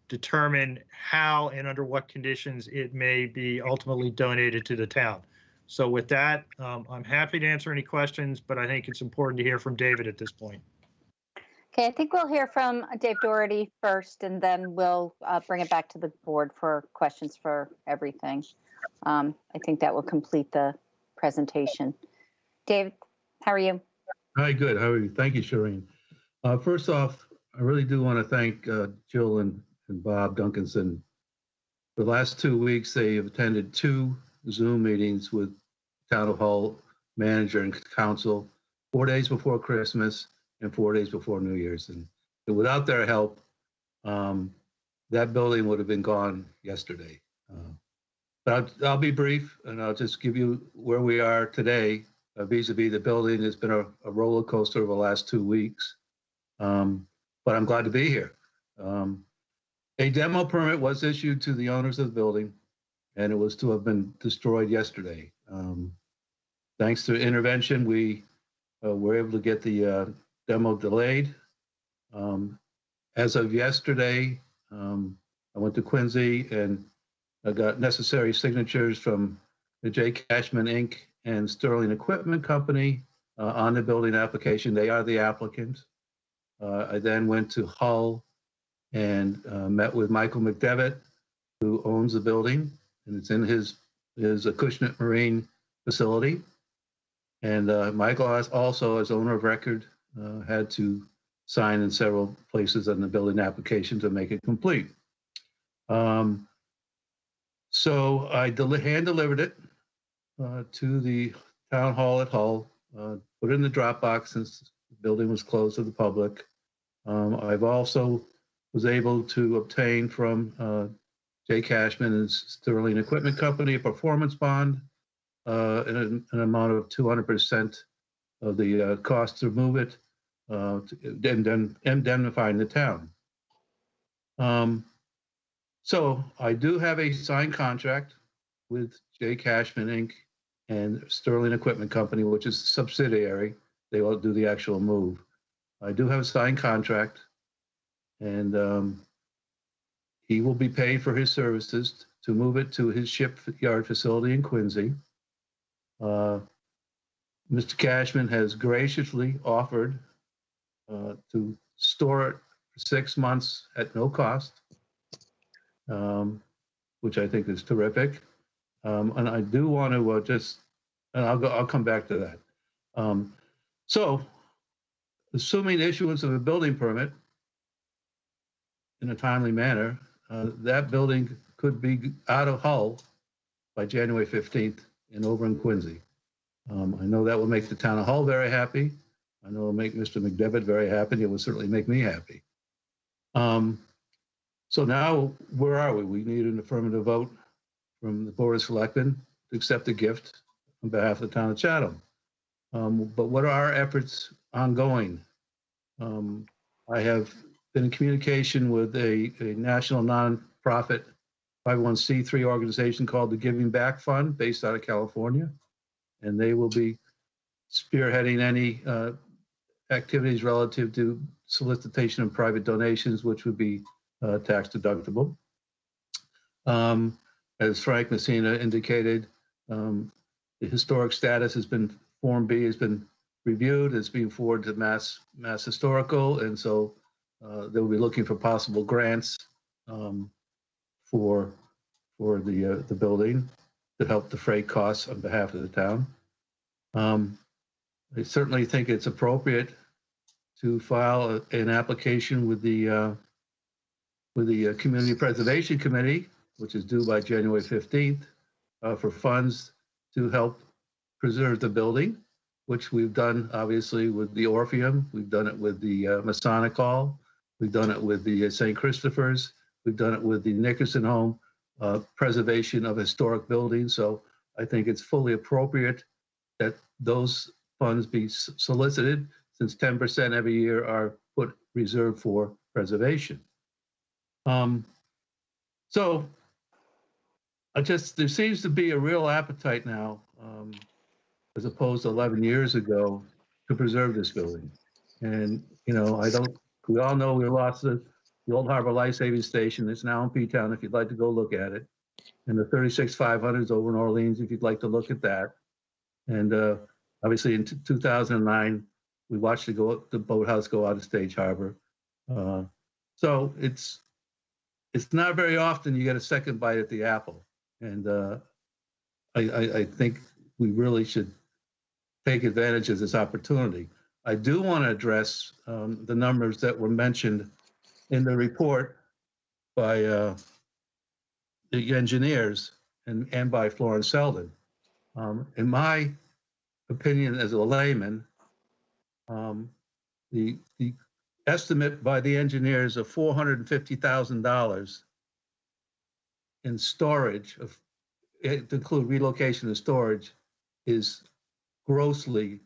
determine how and under what conditions it may be ultimately donated to the town. So with that, I'm happy to answer any questions, but I think it's important to hear from David at this point. Okay, I think we'll hear from Dave Dougherty first, and then we'll bring it back to the board for questions for everything. I think that will complete the presentation. Dave, how are you? Hi, good. How are you? Thank you, Shireen. First off, I really do want to thank Jill and Bob Duncanson. For the last 2 weeks, they have attended 2 Zoom meetings with Town of Hull manager and council, 4 days before Christmas and 4 days before New Year's. And without their help, that building would have been gone yesterday. But I'll be brief, and I'll just give you where we are today vis-a-vis the building. It's been a roller coaster over the last 2 weeks, but I'm glad to be here. A demo permit was issued to the owners of the building, and it was to have been destroyed yesterday. Thanks to intervention, we were able to get the demo delayed. As of yesterday, I went to Quincy and I got necessary signatures from the J. Cashman Inc. and Sterling Equipment Company on the building application. They are the applicant. I then went to Hull and met with Michael McDevitt, who owns the building, and it's in his Acushnet Marine facility. And Michael also, as owner of record, had to sign in several places on the building application to make it complete. So I hand-delivered it to the town hall at Hull, put it in the Dropbox since the building was closed to the public. I've also was able to obtain from J. Cashman and Sterling Equipment Company a performance bond in an amount of 200% of the cost to move it, indemnifying the town. So I do have a signed contract with J. Cashman Inc. and Sterling Equipment Company, which is a subsidiary. They will do the actual move. I do have a signed contract, and He will be paid for his services to move it to his shipyard facility in Quincy. Mr. Cashman has graciously offered to store it for 6 months at no cost, which I think is terrific. And I do want to and I'll come back to that. So, assuming issuance of a building permit in a timely manner, that building could be out of Hull by January 15th and over in Quincy. I know that will make the town of Hull very happy. I know it'll make Mr. McDevitt very happy. It will certainly make me happy. So now, where are we? We need an affirmative vote from the Board of Selectmen to accept the gift on behalf of the town of Chatham. But what are our efforts ongoing? I have been in communication with a national nonprofit 501c3 organization called the Giving Back Fund based out of California. And they will be spearheading any activities relative to solicitation of private donations, which would be tax deductible. As Frank Messina indicated, the historic status has been, Form B has been reviewed. It's being forwarded to Mass Historical, and so they'll be looking for possible grants for the building to help defray costs on behalf of the town. I certainly think it's appropriate to file an application with the Community Preservation Committee, which is due by January 15th, for funds to help preserve the building, which we've done obviously with the Orpheum. We've done it with the Masonic Hall. We've done it with the St. Christopher's. We've done it with the Nickerson Home, preservation of historic buildings. So I think it's fully appropriate that those funds be solicited, since 10% every year are put reserved for preservation. So there seems to be a real appetite now, as opposed to 11 years ago, to preserve this building. And, we all know we lost the Old Harbor Life Saving Station. It's now in P-Town if you'd like to go look at it. And the 36-500s over in Orleans if you'd like to look at that. And obviously in 2009, we watched the boathouse go out of Stage Harbor. So it's not very often you get a second bite at the apple. And I think we really should take advantage of this opportunity. I do want to address the numbers that were mentioned in the report by the engineers and by Florence Selden. In my opinion as a layman, the estimate by the engineers of $450,000 in storage, to include relocation and storage, is grossly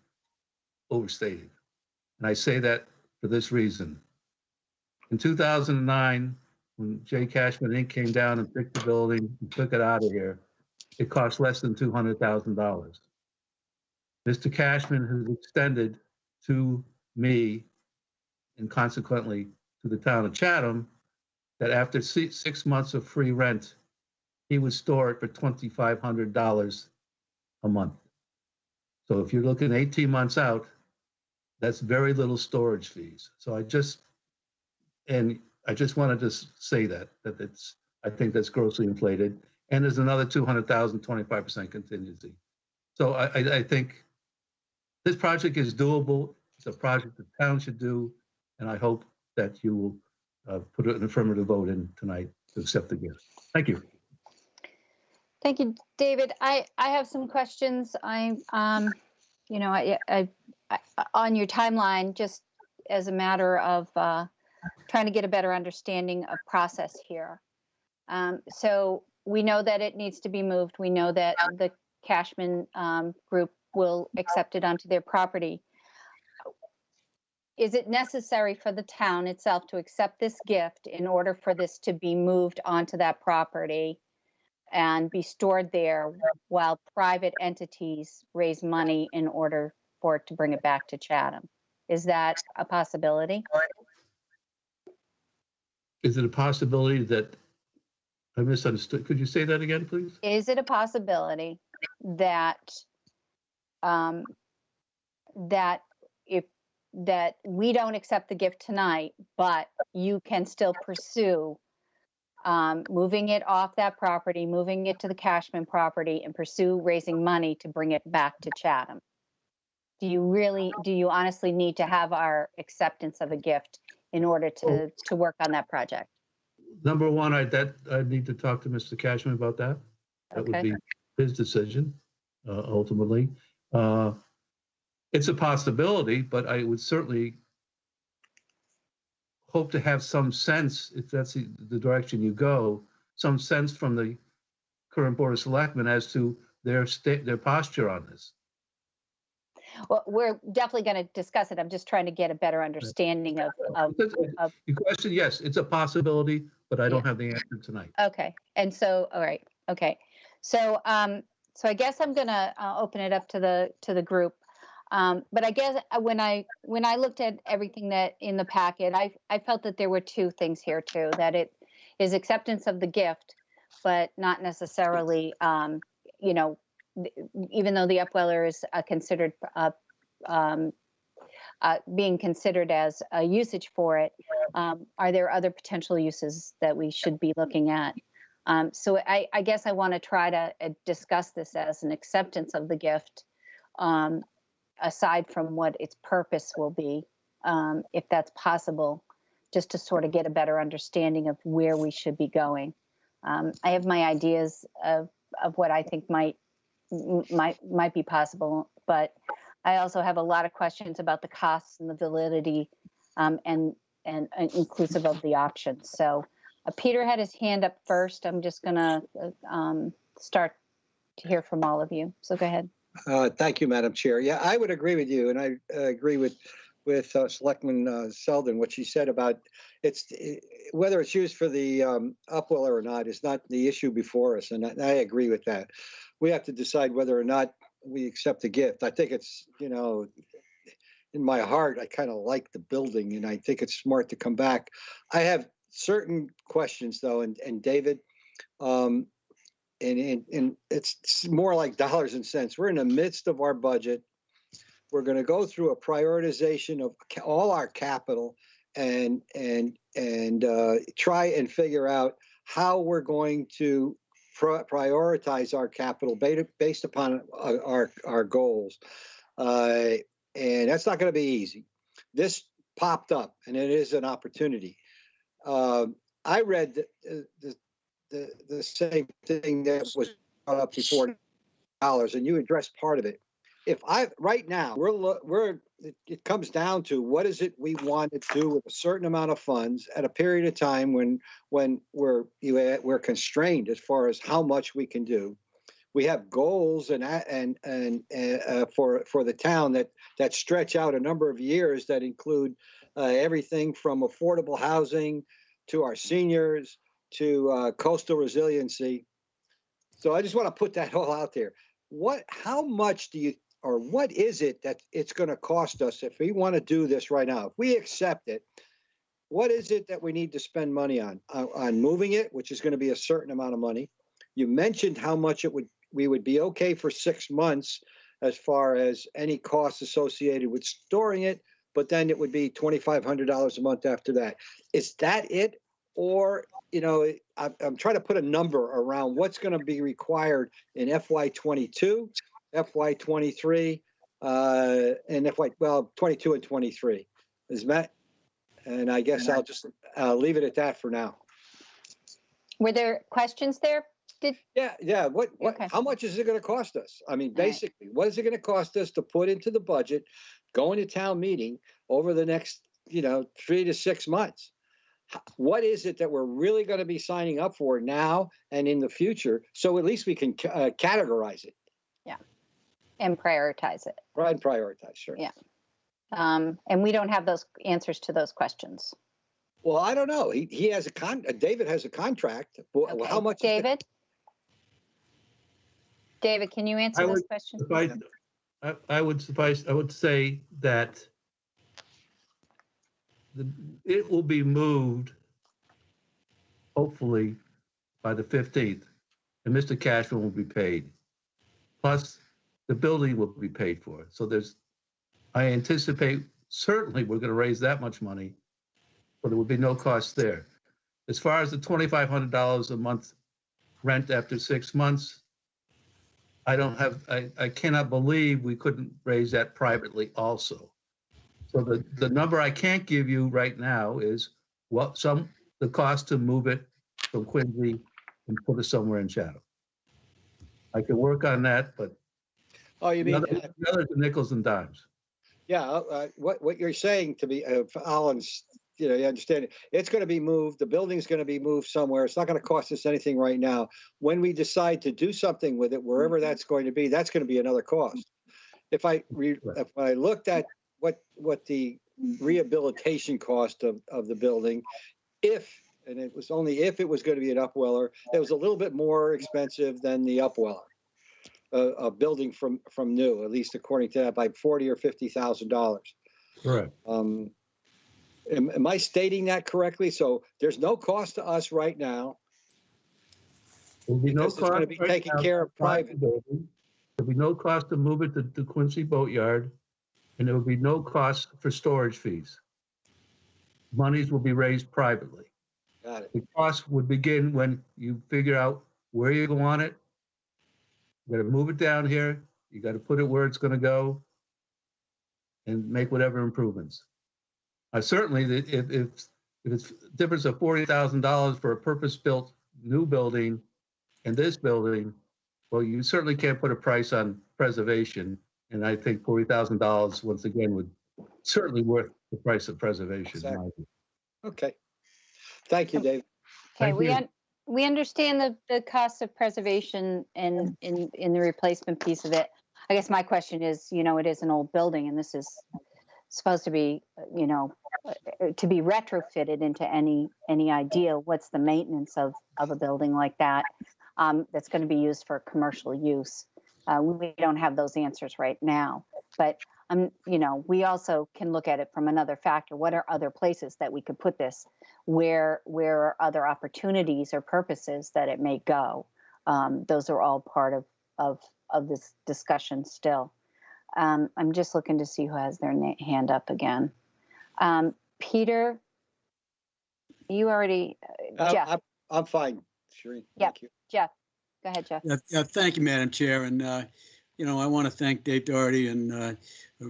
overstated. And I say that for this reason. In 2009, when J. Cashman Inc. came down and picked the building and took it out of here, it cost less than $200,000. Mr. Cashman has extended to me, and consequently to the town of Chatham, that after 6 months of free rent, he would store it for $2,500 a month. So if you're looking 18 months out, that's very little storage fees. So I just wanted to say that I think that's grossly inflated. And there's another $200,000, 25% contingency. So I think this project is doable. It's a project the town should do. And I hope that you will put an affirmative vote in tonight to accept the gift. Thank you. Thank you, David. I have some questions. I on your timeline, just as a matter of trying to get a better understanding of process here. So we know that it needs to be moved. We know that the Cashman group will accept it onto their property. Is it necessary for the town itself to accept this gift in order for this to be moved onto that property and be stored there while private entities raise money in order for it to bring it back to Chatham? Is that a possibility? Is it a possibility that I misunderstood. Could you say that again, please? Is it a possibility that, that if, that we don't accept the gift tonight, but you can still pursue moving it off that property, moving it to the Cashman property, and pursue raising money to bring it back to Chatham? Do you honestly need to have our acceptance of a gift in order to work on that project? Number one, I'd need to talk to Mr. Cashman about that. That would Okay. be his decision, ultimately. It's a possibility, but I would certainly hope to have some sense, if that's the direction you go, some sense from the current Board of Selectmen as to their posture on this. Well, we're definitely going to discuss it. I'm just trying to get a better understanding of Your question, yes, it's a possibility, but I don't have the answer tonight. Okay. And so, all right. Okay. So, so I guess I'm going to open it up to the group. But I guess when I looked at everything that in the packet, I felt that there were two things here too, that it is acceptance of the gift, but not necessarily, you know, even though the upweller is considered being considered as a usage for it, are there other potential uses that we should be looking at? So I guess I want to try to discuss this as an acceptance of the gift, aside from what its purpose will be, if that's possible, just to sort of get a better understanding of where we should be going. I have my ideas of what I think might be possible, but I also have a lot of questions about the costs and the validity, and inclusive of the options. So Peter had his hand up first. I'm just gonna start to hear from all of you. So go ahead. Thank you, Madam Chair. Yeah, I would agree with you, and I agree with Selectman Selden, what she said about whether it's used for the upweller or not is not the issue before us, and I agree with that. We have to decide whether or not we accept the gift. I think it's, you know, in my heart, I kind of like the building, and I think it's smart to come back. I have certain questions though, and David, and it's more like dollars and cents. We're in the midst of our budget. We're going to go through a prioritization of all our capital and try and figure out how we're going to prioritize our capital based upon our goals. And that's not going to be easy. This popped up, and it is an opportunity. I read the same thing that was brought up before, and you addressed part of it. Right now, it comes down to what is it we want to do with a certain amount of funds at a period of time when we're constrained as far as how much we can do. We have goals and for the town that stretch out a number of years that include everything from affordable housing to our seniors to coastal resiliency. So I just want to put that all out there. How much what is it that it's going to cost us if we want to do this right now? If we accept it, what is it that we need to spend money on moving it, which is going to be a certain amount of money? You mentioned how much we would be okay for 6 months as far as any costs associated with storing it, but then it would be $2,500 a month after that. Is that it? Or, you know, I'm trying to put a number around what's going to be required in FY22, FY23, and 22 and 23. Is that? And I guess I'll just leave it at that for now. Were there questions there? Yeah. Okay. How much is it going to cost us? I mean, basically, what is it going to cost us to put into the budget, going to town meeting over the next, 3 to 6 months? What is it that we're really going to be signing up for now and in the future? So at least we can categorize it. Yeah. And prioritize it. Right, prioritize, sure. Yeah. And we don't have those answers to those questions. Well, I don't know. He has David has a contract. Okay. How much? David? David, can you answer this question? I would say that it will be moved, hopefully, by the 15th, and Mr. Cashman will be paid. Plus, the building will be paid for. So I anticipate certainly we're going to raise that much money, but there will be no cost there. As far as the $2,500 a month rent after 6 months, I cannot believe we couldn't raise that privately also. So the number I can't give you right now is the cost to move it from Quincy and put it somewhere in Chatham. I can work on that, but Oh, you mean, the others are nickels and dimes. yeah, what you're saying to me, Alan's, you understand, it's going to be moved, the building's going to be moved somewhere. It's not going to cost us anything right now. When we decide to do something with it, wherever that's going to be another cost. If I looked at what the rehabilitation cost of the building, and it was only if it was going to be an upweller, it was a little bit more expensive than the upweller. A building from new, at least according to that, by $40,000 or $50,000. Correct. Am I stating that correctly? So there's no cost to us right now. There'll be no Because it's going to be taken care of private. There'll be no cost to move it to Quincy Boatyard, and there will be no cost for storage fees. Monies will be raised privately. Got it. The cost would begin when you figure out where you want it. You got to move it down here. You got to put it where it's going to go, and make whatever improvements. Certainly, if it's a difference of $40,000 for a purpose-built new building and this building, well, you certainly can't put a price on preservation. And I think $40,000 once again would certainly worth the price of preservation. Exactly. Okay. Thank you, Dave. Okay, Thank we understand the cost of preservation in the replacement piece of it. I guess my question is, it is an old building, and this is supposed to be, to be retrofitted into any idea. What's the maintenance of a building like that that's going to be used for commercial use? We don't have those answers right now, but we also can look at it from another factor. What are other places that we could put this? Where are other opportunities or purposes that it may go? Those are all part of this discussion still. I'm just looking to see who has their hand up again. Peter, you already, Jeff. I'm fine, Shereen. Yep. Thank you. Jeff, go ahead, Jeff. Yeah, thank you, Madam Chair. And, I want to thank Dave Doherty and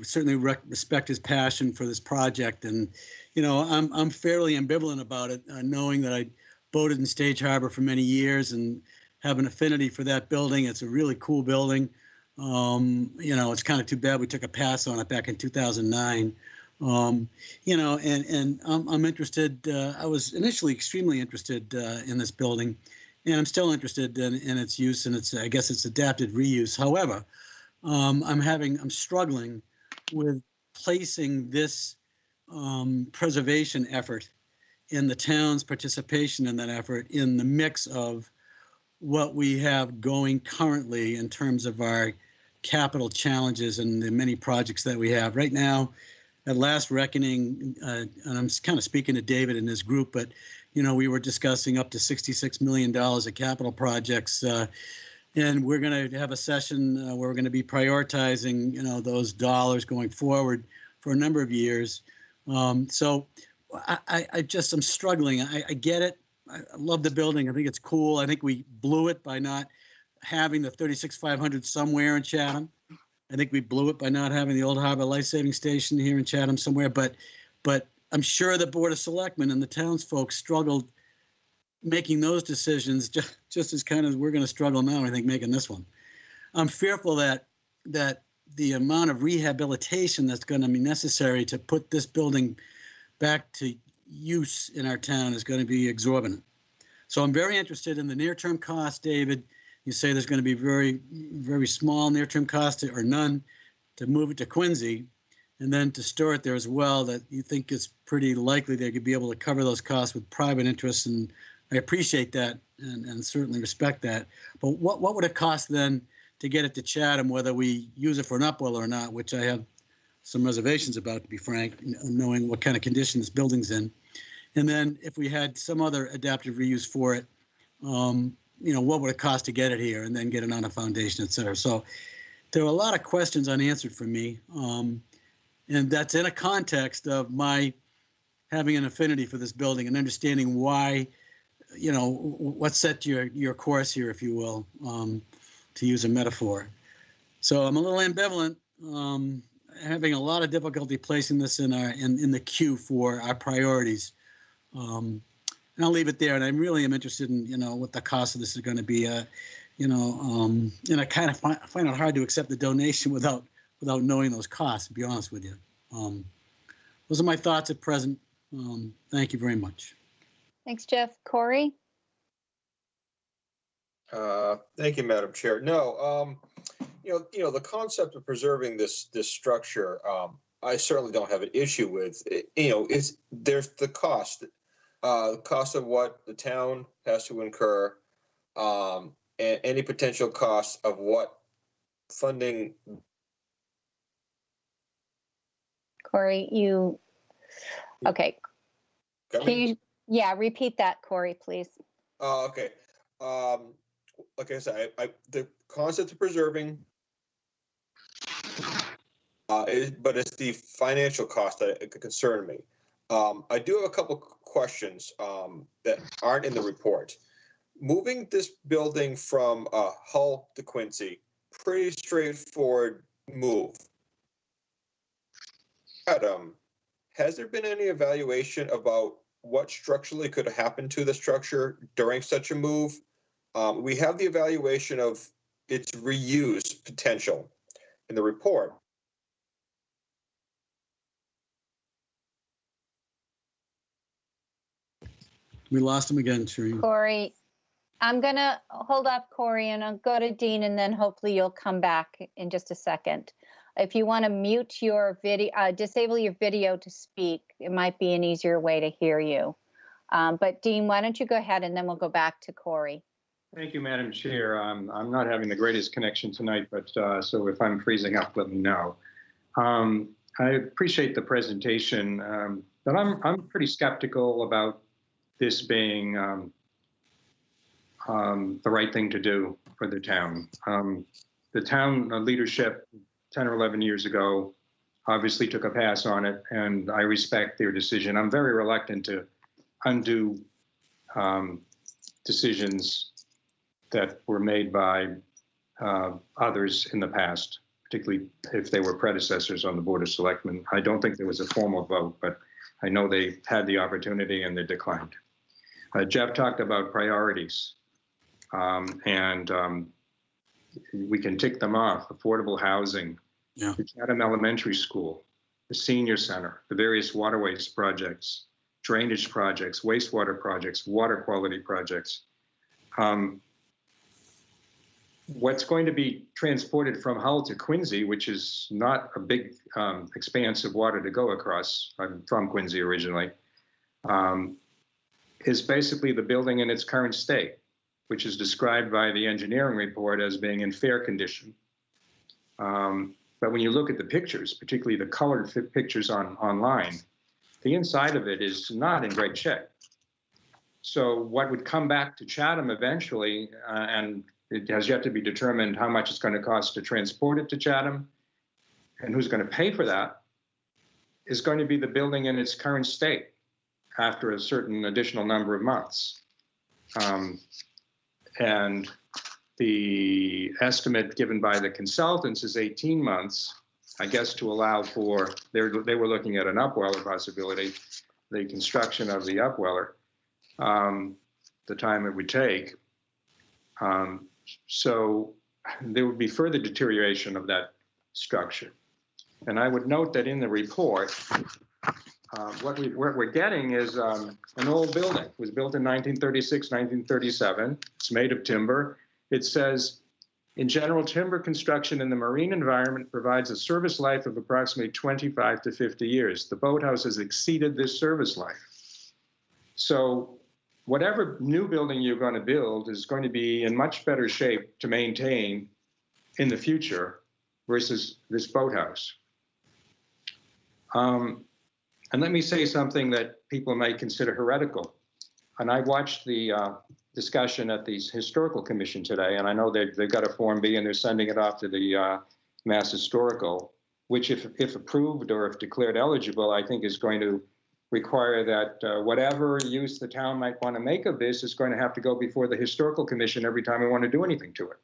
certainly respect his passion for this project. And, I'm fairly ambivalent about it, knowing that I boated in Stage Harbor for many years and have an affinity for that building. It's a really cool building. It's kind of too bad we took a pass on it back in 2009. And I'm interested. I was initially extremely interested in this building, and I'm still interested in its use and I guess it's adapted reuse. However, I'm struggling with placing this preservation effort in the town's participation in that effort in the mix of what we have going currently in terms of our capital challenges and the many projects that we have right now. At last reckoning, and I'm kind of speaking to David and his group, but we were discussing up to $66 million of capital projects, and we're going to have a session where we're going to be prioritizing those dollars going forward for a number of years. So I'm struggling. I get it. I love the building. I think it's cool. I think we blew it by not having the 36,500 somewhere in Chatham. I think we blew it by not having the Old Harbor Life Saving Station here in Chatham somewhere. But I'm sure the Board of Selectmen and the townsfolk struggled making those decisions just as kind of we're going to struggle now, I think, making this one. I'm fearful that the amount of rehabilitation that's going to be necessary to put this building back to use in our town is going to be exorbitant. So I'm very interested in the near-term cost, David. You say there's going to be very, very small near-term cost or none to move it to Quincy, and then to store it there as well, that you think it's pretty likely they could be able to cover those costs with private interests. And I appreciate that and certainly respect that. But what would it cost then to get it to Chatham, whether we use it for an upwell or not, which I have some reservations about, to be frank, knowing what kind of condition this building's in. And then if we had some other adaptive reuse for it, what would it cost to get it here and then get it on a foundation, et cetera. So there were a lot of questions unanswered for me. And that's in a context of my having an affinity for this building and understanding why, what set your course here, if you will, to use a metaphor. So I'm a little ambivalent, having a lot of difficulty placing this in the queue for our priorities. And I'll leave it there. And I really am interested in, what the cost of this is going to be. And I kind of find it hard to accept the donation without knowing those costs, to be honest with you. Those are my thoughts at present. Thank you very much. Thanks, Jeff. Corey? Thank you, Madam Chair. No, the concept of preserving this structure, I certainly don't have an issue with. There's the cost of what the town has to incur, and any potential costs of what funding. Corey, okay. Can you, repeat that, Corey, please. Okay. Like I said, the concept of preserving, but it's the financial cost that concern me. I do have a couple questions that aren't in the report. Moving this building from Hull to Quincy, pretty straightforward move. Adam, has there been any evaluation about what structurally could happen to the structure during such a move? We have the evaluation of its reuse potential in the report. We lost him again, Shereen. Corey, I'm going to hold off Corey and I'll go to Dean and then hopefully you'll come back in just a second. If you want to mute your video, disable your video to speak, it might be an easier way to hear you. But Dean, why don't you go ahead and then we'll go back to Corey. Thank you, Madam Chair. I'm not having the greatest connection tonight, but so if I'm freezing up, let me know. I appreciate the presentation, but I'm pretty skeptical about this being the right thing to do for the town. The town leadership 10 or 11 years ago obviously took a pass on it, and I respect their decision. I'm very reluctant to undo decisions that were made by others in the past, particularly if they were predecessors on the Board of Selectmen. I don't think there was a formal vote, but I know they had the opportunity and they declined. Jeff talked about priorities, and we can tick them off: affordable housing, the Chatham Elementary School, the senior center, the various waterways projects, drainage projects, wastewater projects, water quality projects. What's going to be transported from Hull to Quincy, which is not a big expanse of water to go across, I'm from Quincy originally, is basically the building in its current state, which is described by the engineering report as being in fair condition. But when you look at the pictures, particularly the colored pictures online, the inside of it is not in great shape. So what would come back to Chatham eventually, and it has yet to be determined how much it's going to cost to transport it to Chatham and who's going to pay for that, is going to be the building in its current state after a certain additional number of months. And the estimate given by the consultants is 18 months, I guess, to allow for, they were looking at an upweller possibility, the construction of the upweller, the time it would take. So there would be further deterioration of that structure. And I would note that in the report, what we're getting is an old building. It was built in 1936, 1937. It's made of timber. It says, in general, timber construction in the marine environment provides a service life of approximately 25 to 50 years. The boathouse has exceeded this service life. So whatever new building you're going to build is going to be in much better shape to maintain in the future versus this boathouse. And let me say something that people might consider heretical. And I watched the discussion at the Historical Commission today, and I know they've got a Form B and they're sending it off to the Mass Historical, which if approved or if declared eligible, I think is going to require that whatever use the town might want to make of this is going to have to go before the Historical Commission every time we want to do anything to it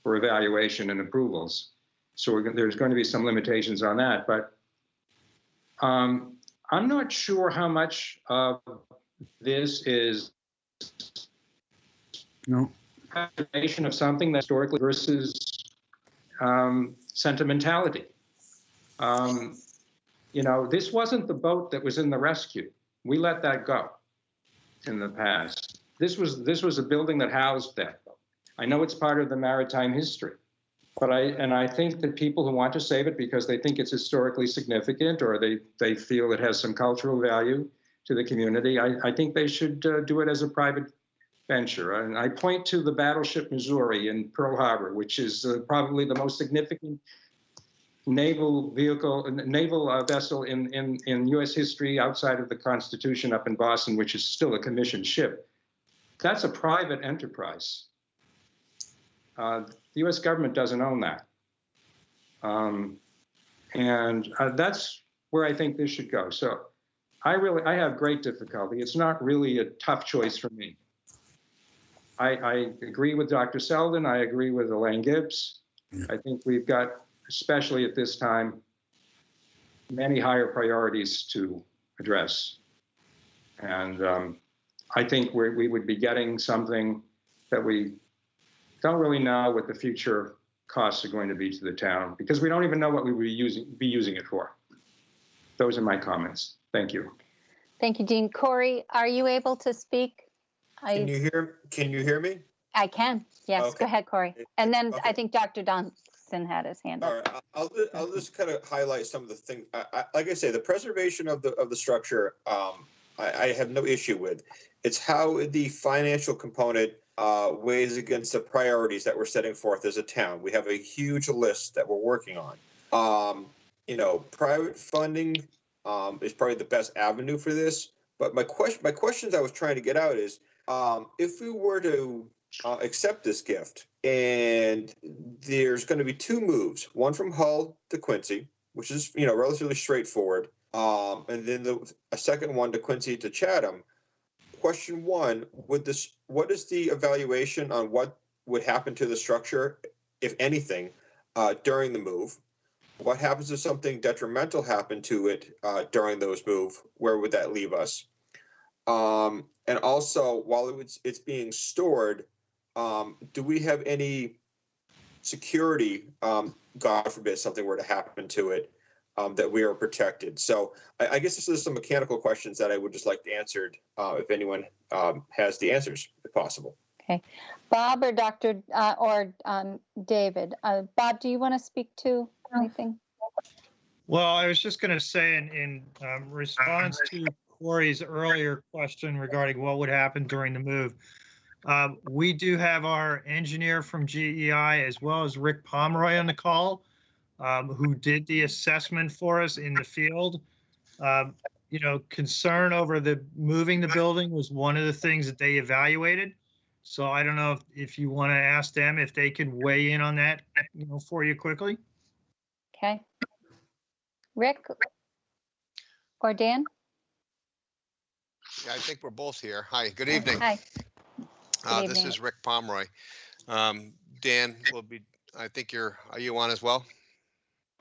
for evaluation and approvals. So there's going to be some limitations on that, but I'm not sure how much of this is preservation of something that's historically versus sentimentality. You know, this wasn't the boat that was in the rescue. We let that go in the past. This was a building that housed that boat. I know it's part of the maritime history, but I think that people who want to save it because they think it's historically significant or they feel it has some cultural value to the community, I think they should do it as a private venture. And I point to the battleship Missouri in Pearl Harbor, which is probably the most significant naval vessel in U.S. history outside of the Constitution up in Boston, which is still a commissioned ship. That's a private enterprise. The U.S. government doesn't own that. And that's where I think this should go. So I have great difficulty. It's not really a tough choice for me. I agree with Dr. Selden. I agree with Elaine Gibbs. I think we've got, especially at this time, many higher priorities to address. And I think we would be getting something that we don't really know what the future costs are going to be to the town because we don't even know what we would be using it for. Those are my comments. Thank you. Thank you, Dean. Corey, are you able to speak? Can you hear me? I can. Yes, Okay. Go ahead, Corey. And then Okay. I think Dr. Johnson had his hand All up. right, I'll just kind of highlight some of the things. Like I say, the preservation of the structure, I have no issue with. It's how the financial component weighs against the priorities that we're setting forth as a town. We have a huge list that we're working on. You know, private funding is probably the best avenue for this. But my questions I was trying to get out is, if we were to accept this gift, and there's going to be two moves, one from Hull to Quincy, which is, you know, relatively straightforward, and then a second one to Quincy to Chatham. Question one, what is the evaluation on what would happen to the structure, if anything, during the move? What happens if something detrimental happened to it during those moves? Where would that leave us? And also, while it's being stored, do we have any security, God forbid something were to happen to it, that we are protected? So I guess this is some mechanical questions that I would just like to answer if anyone has the answers, if possible. Okay. Bob or Dr. or David. Bob, do you want to speak to anything? Well, I was just going to say in response to Corey's earlier question regarding what would happen during the move, we do have our engineer from GEI as well as Rick Pomeroy on the call, who did the assessment for us in the field. You know, concern over moving the building was one of the things that they evaluated. So I don't know if you want to ask them if they can weigh in on that, you know, for you quickly. Okay. Rick or Dan? Yeah, I think we're both here. Hi, good evening. Hi. Good This evening. is Rick Pomeroy. Dan will be, I think are you on as well?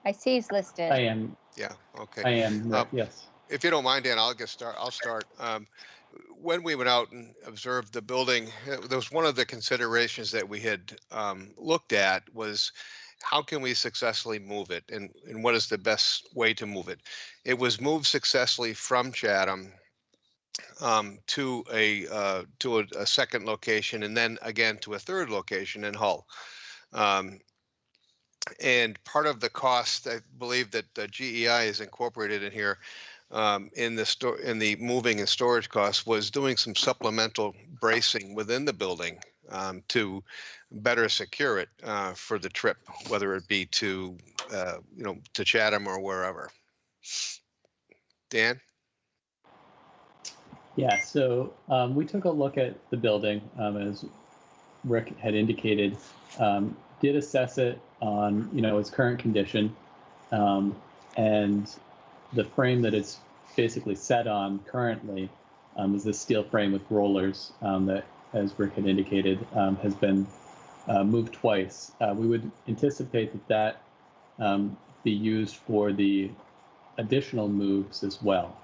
I see he's listed. I am. Yeah, okay. I am, yes. If you don't mind, Dan, I'll start. When we went out and observed the building, there was one of the considerations that we had looked at was how can we successfully move it, and what is the best way to move it? It was moved successfully from Chatham to a second location, and then again to a third location in Hull. And part of the cost, I believe that the GEI is incorporated in here in the moving and storage costs, was doing some supplemental bracing within the building to better secure it for the trip, whether it be to to Chatham or wherever. Dan? Yeah, so we took a look at the building, as Rick had indicated, did assess it on, its current condition, and the frame that it's basically set on currently is this steel frame with rollers that, as Rick had indicated, has been moved twice. We would anticipate that be used for the additional moves as well,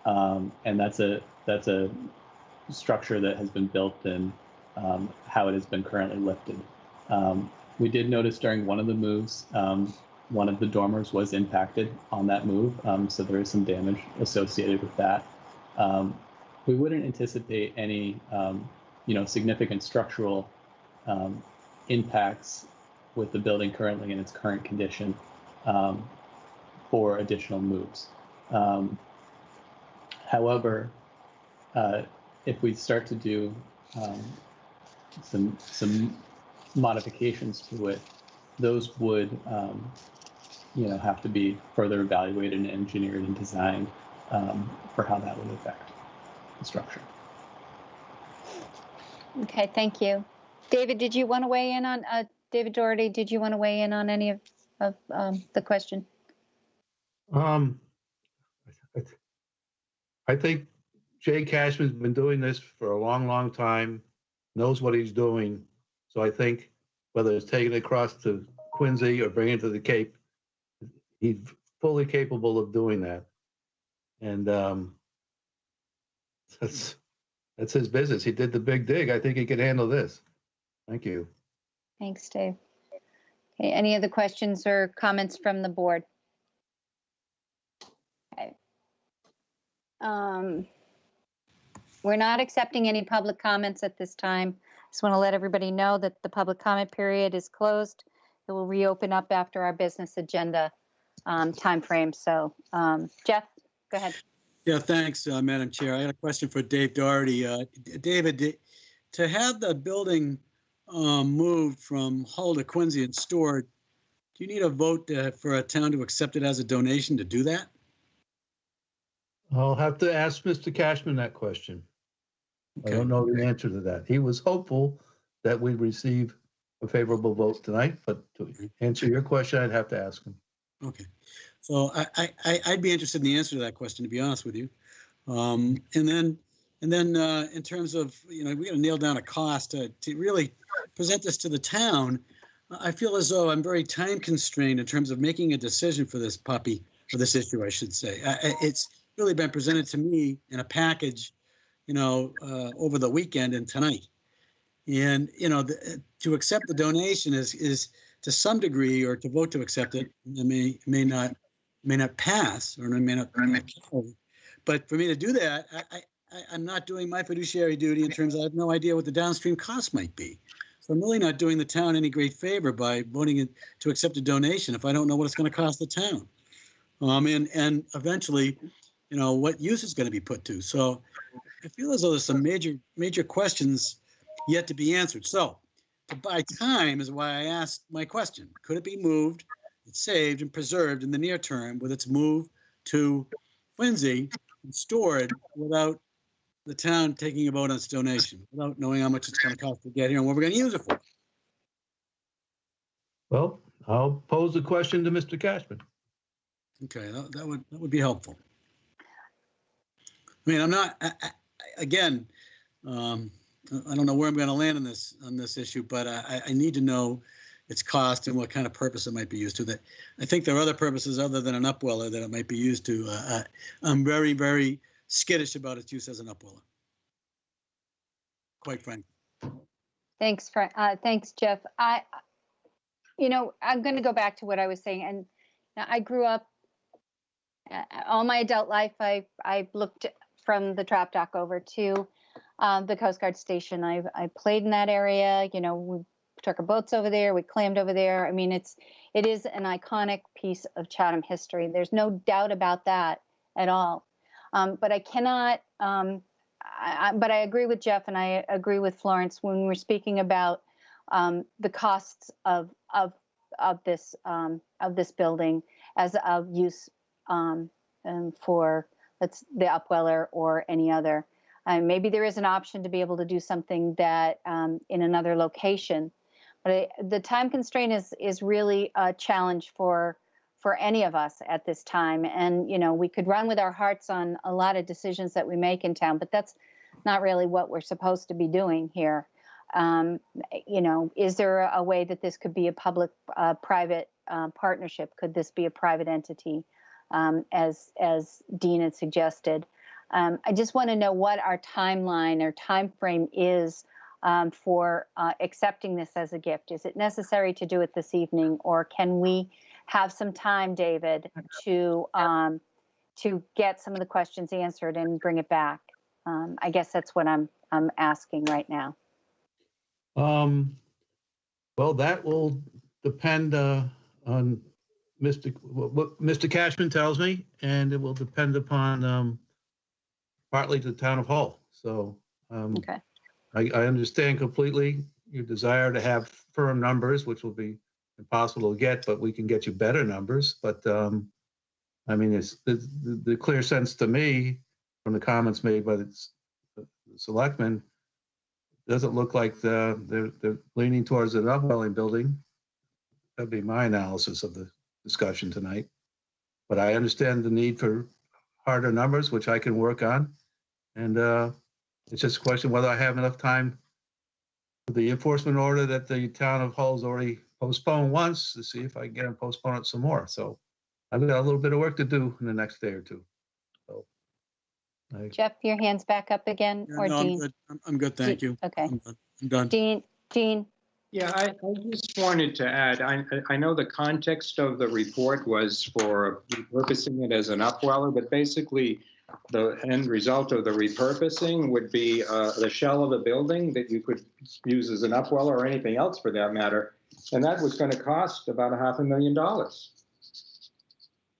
and that's a structure that has been built and how it has been currently lifted. We did notice during one of the moves, one of the dormers was impacted on that move, so there is some damage associated with that. We wouldn't anticipate any, significant structural impacts with the building currently in its current condition for additional moves. However, if we start to do some modifications to it, those would have to be further evaluated and engineered and designed for how that would affect the structure. Okay, thank you. David, did you want to weigh in on, David Doherty, did you want to weigh in on any of the question? I think Jay Cashman's been doing this for a long, long time, knows what he's doing. So I think whether it's taking it across to Quincy or bringing it to the Cape, he's fully capable of doing that. And that's his business. He did the big dig. I think he can handle this. Thank you. Thanks, Dave. Okay, any other questions or comments from the board? Okay. We're not accepting any public comments at this time. Just want to let everybody know that the public comment period is closed. It will reopen up after our business agenda timeframe. So, Jeff, go ahead. Yeah, thanks, Madam Chair. I had a question for Dave Doherty. David, to have the building moved from Hull to Quincy and stored, do you need a vote for a town to accept it as a donation to do that? I'll have to ask Mr. Cashman that question. Okay. I don't know the answer to that. He was hopeful that we'd receive a favorable vote tonight, but to answer your question, I'd have to ask him. Okay. So I'd be interested in the answer to that question, to be honest with you. And then in terms of, we got to nail down a cost to really present this to the town. I feel as though I'm very time constrained in terms of making a decision for this puppy, for this issue, I should say. It's really been presented to me in a package, over the weekend and tonight. And, to accept the donation is to some degree, or to vote to accept it, it may not pass, or it may not carry. But for me to do that, I'm not doing my fiduciary duty in terms of I have no idea what the downstream cost might be. So I'm really not doing the town any great favor by voting it to accept a donation if I don't know what it's going to cost the town. And eventually, what use is going to be put to. So I feel as though there's some major questions yet to be answered. So to buy time is why I asked my question. Could it be moved, saved, and preserved in the near term with its move to Quincy and stored without the town taking a vote on its donation, without knowing how much it's going to cost to get here and what we're going to use it for? Well, I'll pose the question to Mr. Cashman. Okay, that would be helpful. I mean, I'm not, again, I don't know where I'm going to land on this issue, but I need to know its cost and what kind of purpose it might be used to. That I think there are other purposes other than an upweller that it might be used to. I'm very, very skittish about its use as an upweller, quite frankly. Thanks, thanks, Jeff. I'm going to go back to what I was saying. And I grew up all my adult life. I looked from the trap dock over to the Coast Guard station. I played in that area. We took our boats over there. We clammed over there. I mean, it is an iconic piece of Chatham history. There's no doubt about that at all. But I cannot. But I agree with Jeff and I agree with Florence when we're speaking about the costs of this building as of use for the upweller or any other. Maybe there is an option to be able to do something that in another location. But the time constraint is really a challenge for any of us at this time. And, we could run with our hearts on a lot of decisions that we make in town, but that's not really what we're supposed to be doing here. Is there a way that this could be a public-private partnership? Could this be a private entity, as Dean had suggested? I just want to know what our timeline or time frame is for accepting this as a gift. Is it necessary to do it this evening, or can we have some time, David, to get some of the questions answered and bring it back? I guess that's what I'm asking right now. Well, that will depend on what Mr. Cashman tells me, and it will depend upon partly the town of Hull. So Okay. I understand completely your desire to have firm numbers, which will be impossible to get, but we can get you better numbers. But it's the clear sense to me from the comments made by the selectmen, doesn't look like they're leaning towards an upwelling building. That'd be my analysis of the discussion tonight. But I understand the need for harder numbers, which I can work on. And it's just a question whether I have enough time for the enforcement order that the town of Hull's already postponed once, to see if I can get them postpone it some more. So I've got a little bit of work to do in the next day or two. So, Jeff, your hand's back up again, Yeah, or no, Dean? I'm good, thank you. Okay. I'm done. Dean? Yeah, I just wanted to add, I know the context of the report was for repurposing it as an upweller, but basically the end result of the repurposing would be the shell of a building that you could use as an upweller or anything else for that matter. And that was going to cost about $500,000.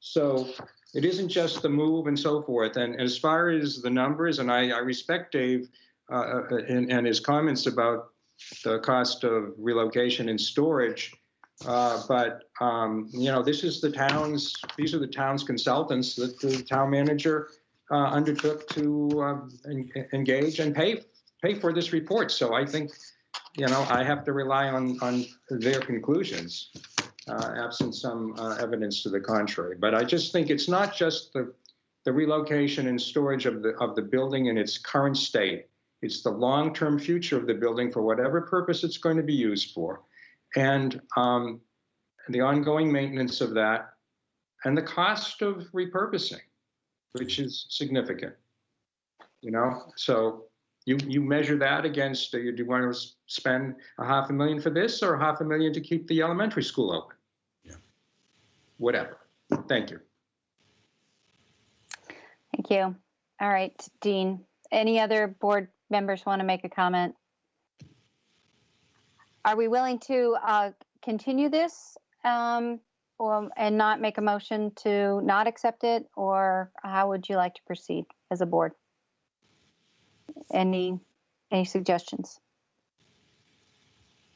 So it isn't just the move and so forth. And as far as the numbers, and I respect Dave and his comments about the cost of relocation and storage. But these are the town's consultants that the town manager undertook to engage and pay for this report. So I think, I have to rely on their conclusions, absent some evidence to the contrary. But I just think it's not just the relocation and storage of the building in its current state. It's the long-term future of the building for whatever purpose it's going to be used for. And the ongoing maintenance of that and the cost of repurposing, which is significant. So you measure that against, do you want to spend $500,000 for this or $500,000 to keep the elementary school open? Yeah. Whatever. Thank you. Thank you. All right, Dean, any other board members want to make a comment? Are we willing to continue this and not make a motion to not accept it, or how would you like to proceed as a board? Any suggestions?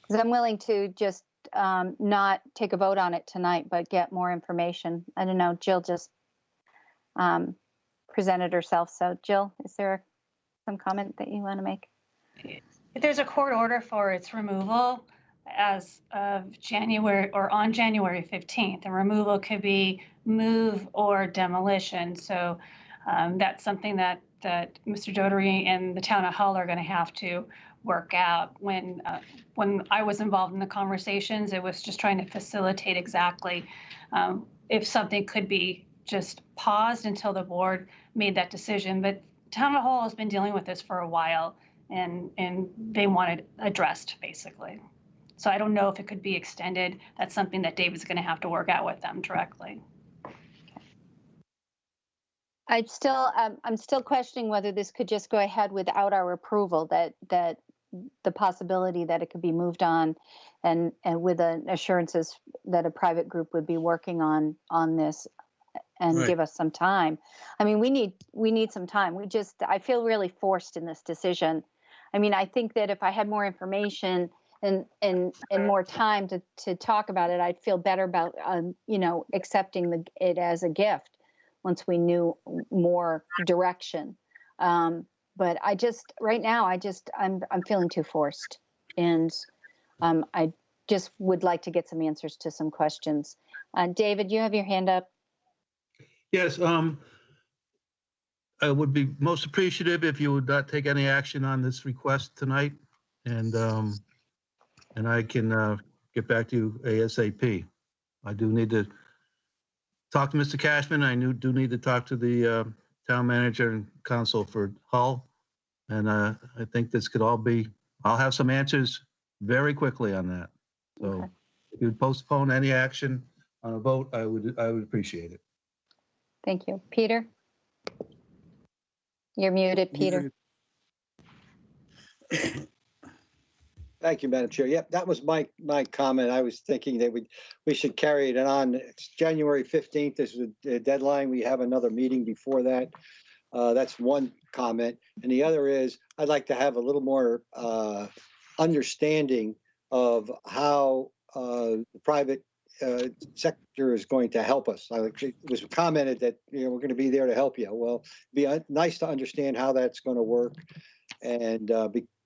Because I'm willing to just not take a vote on it tonight, but get more information. I don't know, Jill just presented herself. So Jill, is there some comment that you want to make? If there's a court order for its removal as of January or on January 15th, and removal could be move or demolition. So that's something that Mr. Dodery and the town of Hull are going to have to work out. When I was involved in the conversations, it was just trying to facilitate exactly if something could be just paused until the board made that decision. But town of Hull has been dealing with this for a while, and they want it addressed, basically. So I don't know if it could be extended. That's something that David's going to have to work out with them directly. I'm still questioning whether this could just go ahead without our approval, that the possibility that it could be moved on and with assurances that a private group would be working on this and Right. give us some time. I mean, we need some time. I feel really forced in this decision. I mean, I think that if I had more information and more time to talk about it, I'd feel better about accepting it as a gift once we knew more direction. But right now, I'm feeling too forced. And I just would like to get some answers to some questions. David, you have your hand up. Yes, I would be most appreciative if you would not take any action on this request tonight, and I can get back to you ASAP. I do need to talk to Mr. Cashman. I do need to talk to the town manager and council for Hull, and I think this could all be. I'll have some answers very quickly on that. So, Okay. if you'd postpone any action on a vote, I would appreciate it. Thank you. Peter? You're muted, Peter. Thank you, Madam Chair. Yep, that was my comment. I was thinking that we should carry it on. It's January 15th is the deadline. We have another meeting before that. That's one comment. And the other is I'd like to have a little more understanding of how the private sector is going to help us. It was commented that we're going to be there to help you. Well, it'd be nice to understand how that's going to work, and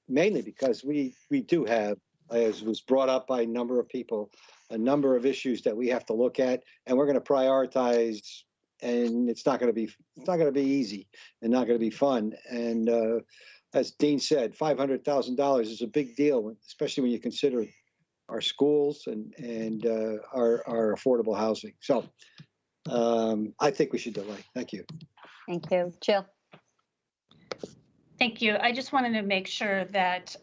mainly because we do have, as was brought up by a number of people, a number of issues that we have to look at, and we're going to prioritize. And it's not going to be easy and not going to be fun. And as Dean said, $500,000 is a big deal, especially when you consider our schools and our affordable housing. So I think we should delay. Thank you. Thank you. Jill? Thank you. I just wanted to make sure that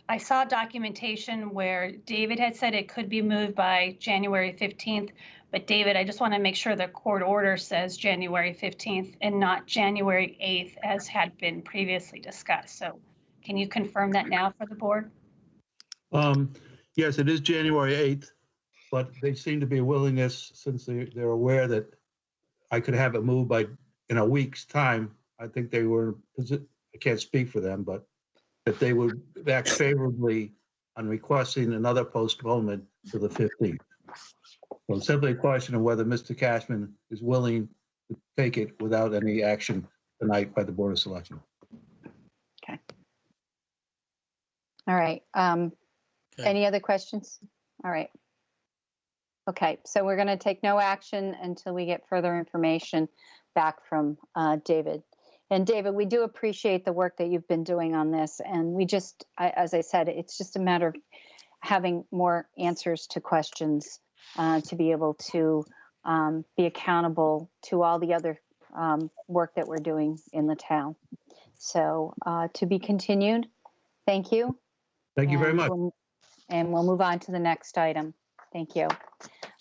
I saw documentation where David had said it could be moved by January 15th. But David, I just want to make sure the court order says January 15th and not January 8th as had been previously discussed. So can you confirm that now for the board? Yes, it is January 8th, but they seem to be a willingness, since they're aware that I could have it moved in a week's time. I think they were, I can't speak for them, but that they would act favorably on requesting another postponement to the 15th. So it's simply a question of whether Mr. Cashman is willing to take it without any action tonight by the Board of Selectmen. Okay. All right. Any other questions? All right. Okay, so we're going to take no action until we get further information back from David. And David, we do appreciate the work that you've been doing on this. And we just, as I said, it's just a matter of having more answers to questions to be able to be accountable to all the other work that we're doing in the town. So to be continued. Thank you. Thank you very much. And we'll move on to the next item. Thank you.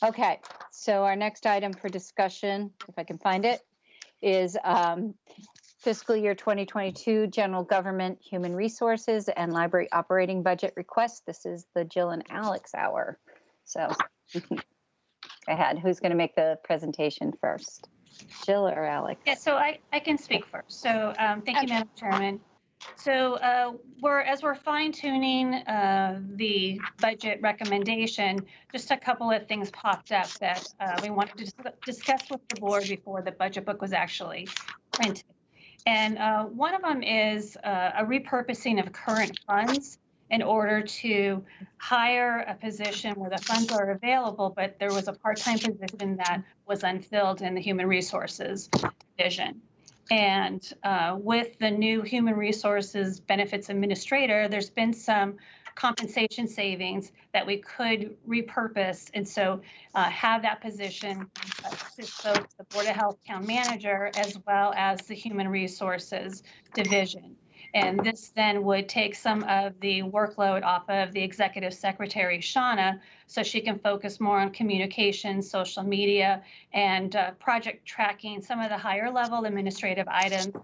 Okay, so our next item for discussion, if I can find it, is fiscal year 2022 general government, human resources, and library operating budget request. This is the Jill and Alex hour. So go ahead. Who's going to make the presentation first? Jill or Alex? Yeah, so I can speak first. So thank you, Madam Chairman. So as we're fine tuning the budget recommendation, just a couple of things popped up that we wanted to discuss with the board before the budget book was actually printed. And one of them is a repurposing of current funds in order to hire a position where the funds are available, but there was a part-time position that was unfilled in the human resources division. And with the new human resources benefits administrator, there's been some compensation savings that we could repurpose. And so have that position assist both the Board of Health town manager as well as the human resources division. And this then would take some of the workload off of the executive secretary, Shauna, so she can focus more on communication, social media, and project tracking, some of the higher level administrative items,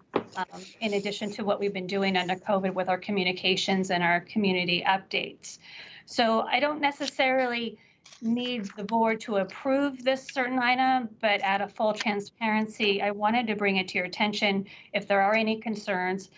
in addition to what we've been doing under COVID with our communications and our community updates. So I don't necessarily need the board to approve this certain item, but out of full transparency, I wanted to bring it to your attention if there are any concerns.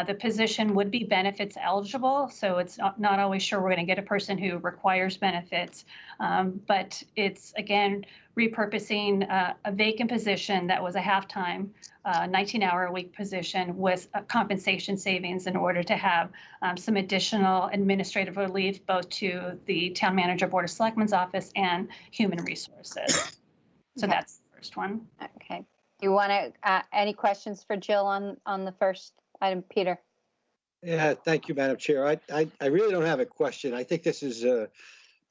The position would be benefits eligible, so it's not always sure we're going to get a person who requires benefits, but it's, again, repurposing a vacant position that was a half-time, 19-hour-a-week position with compensation savings in order to have some additional administrative relief both to the town manager, Board of Selectmen's office, and human resources. So Okay. that's the first one. Okay. Do you want to, any questions for Jill on the first item, Peter? Yeah, thank you, Madam Chair. I really don't have a question. I think this is,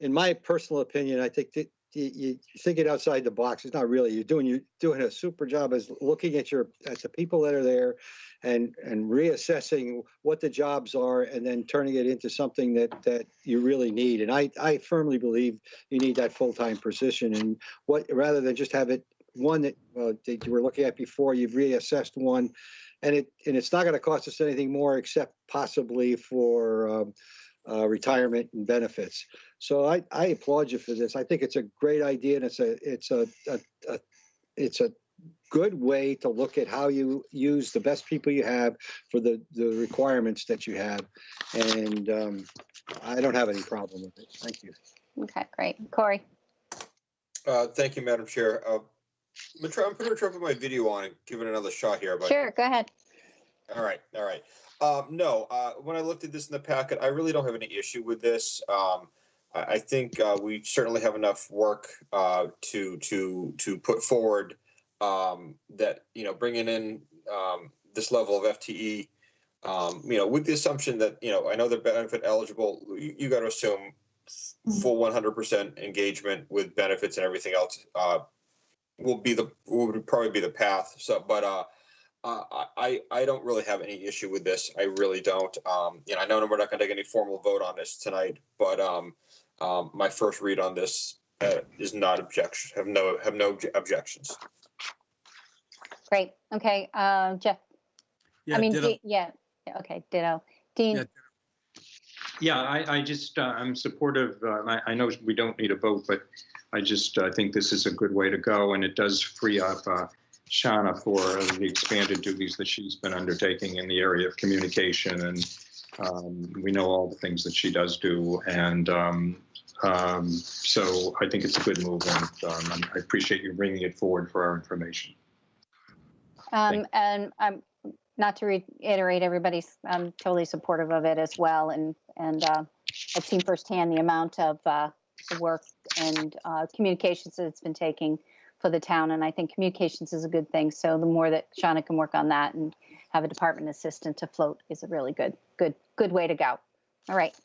in my personal opinion, I think that you're thinking outside the box. It's not really. You're doing a super job as looking at the people that are there and reassessing what the jobs are and then turning it into something that you really need. And I firmly believe you need that full-time position, and rather than just have it one that you were looking at before, you've reassessed one, and it's not going to cost us anything more except possibly for retirement and benefits. So I applaud you for this. I think it's a great idea, and it's a good way to look at how you use the best people you have for the requirements that you have. And I don't have any problem with it. Thank you. Okay, great. Corey? Thank you, Madam Chair. I'm going to try to put my video on and give it another shot here. But Sure, go ahead. All right. No, when I looked at this in the packet, I really don't have any issue with this. I think we certainly have enough work to put forward that, bringing in this level of FTE, with the assumption that, I know they're benefit eligible, you got to assume full 100% engagement with benefits and everything else would probably be the path. So, but I don't really have any issue with this. I really don't. I know we're not going to take any formal vote on this tonight, but my first read on this is not objection. Have no objections. Great. Okay, Jeff. Yeah, I mean, ditto. yeah. Okay, ditto. Dean. Yeah, I just, I'm supportive. I know we don't need a vote, but I think this is a good way to go, and it does free up Shauna for the expanded duties that she's been undertaking in the area of communication, and we know all the things that she does do, and so I think it's a good move, and I appreciate you bringing it forward for our information. And I'm not to reiterate, I'm totally supportive of it as well, and I've seen firsthand the amount of work and communications that it's been taking for the town, and I think communications is a good thing. So the more that Shauna can work on that and have a department assistant to float is a really good way to go. All right.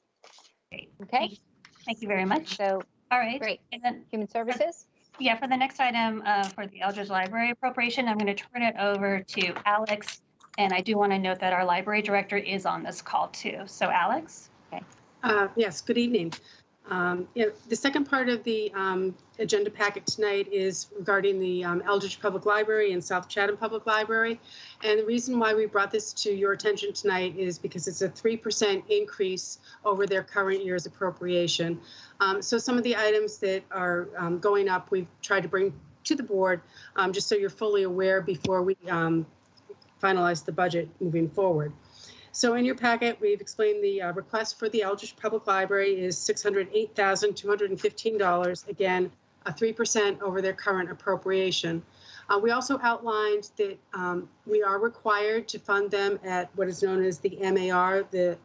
Great. Okay. Thank you very much. So, all right. Great. And then Human Services? Yeah, for the next item for the Eldridge Library appropriation, I'm going to turn it over to Alex. And I do want to note that our library director is on this call too. So Alex? Okay. Yes, good evening. The second part of the agenda packet tonight is regarding the Eldridge Public Library and South Chatham Public Library. And the reason why we brought this to your attention tonight is because it's a 3% increase over their current year's appropriation. So some of the items that are going up, we've tried to bring to the board, just so you're fully aware before we finalize the budget moving forward. So in your packet, we've explained the request for the Eldridge Public Library is $608,215, again, a 3% over their current appropriation. We also outlined that we are required to fund them at what is known as the MAR, the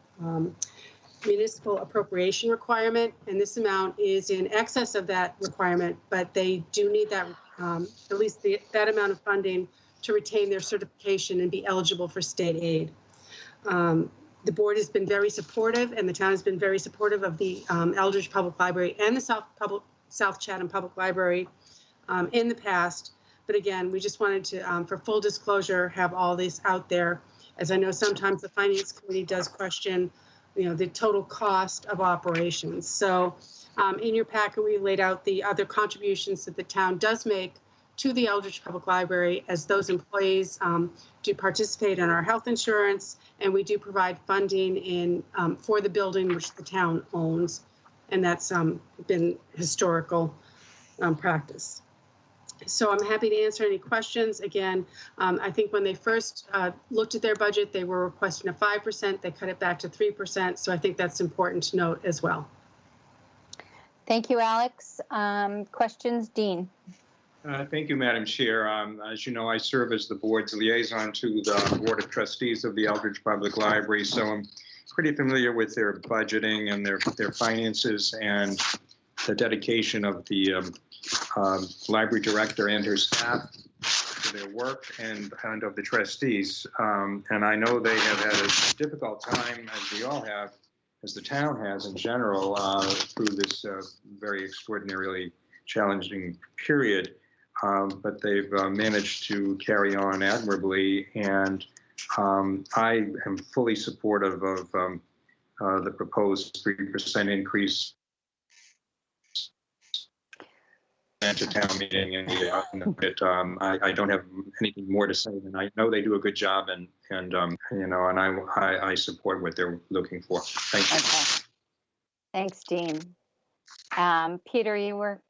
municipal appropriation requirement, and this amount is in excess of that requirement, but they do need that, at least that amount of funding to retain their certification and be eligible for state aid. The board has been very supportive, and the town has been very supportive of the Eldridge Public Library and the South Chatham Public Library in the past. But again, we just wanted to, for full disclosure, have all this out there, as I know sometimes the Finance Committee does question, the total cost of operations. So in your packet, we laid out the other contributions that the town does make to the Eldridge Public Library, as those employees do participate in our health insurance, and we do provide funding for the building which the town owns, and that's been historical practice. So I'm happy to answer any questions. Again, I think when they first looked at their budget, they were requesting a 5%. They cut it back to 3%, so I think that's important to note as well. Thank you, Alex. Questions, Dean? Thank you, Madam Chair. As you know, I serve as the board's liaison to the Board of Trustees of the Eldridge Public Library, so I'm pretty familiar with their budgeting and their finances and the dedication of the library director and her staff to their work and of the trustees. And I know they have had a difficult time, as we all have, as the town has in general, through this very extraordinarily challenging period. But they've managed to carry on admirably, and I am fully supportive of the proposed 3% increase to town meeting, and I don't have anything more to say than I know they do a good job, and you know, and I support what they're looking for. Thank you. Okay. Thanks, Dean. Peter, you were.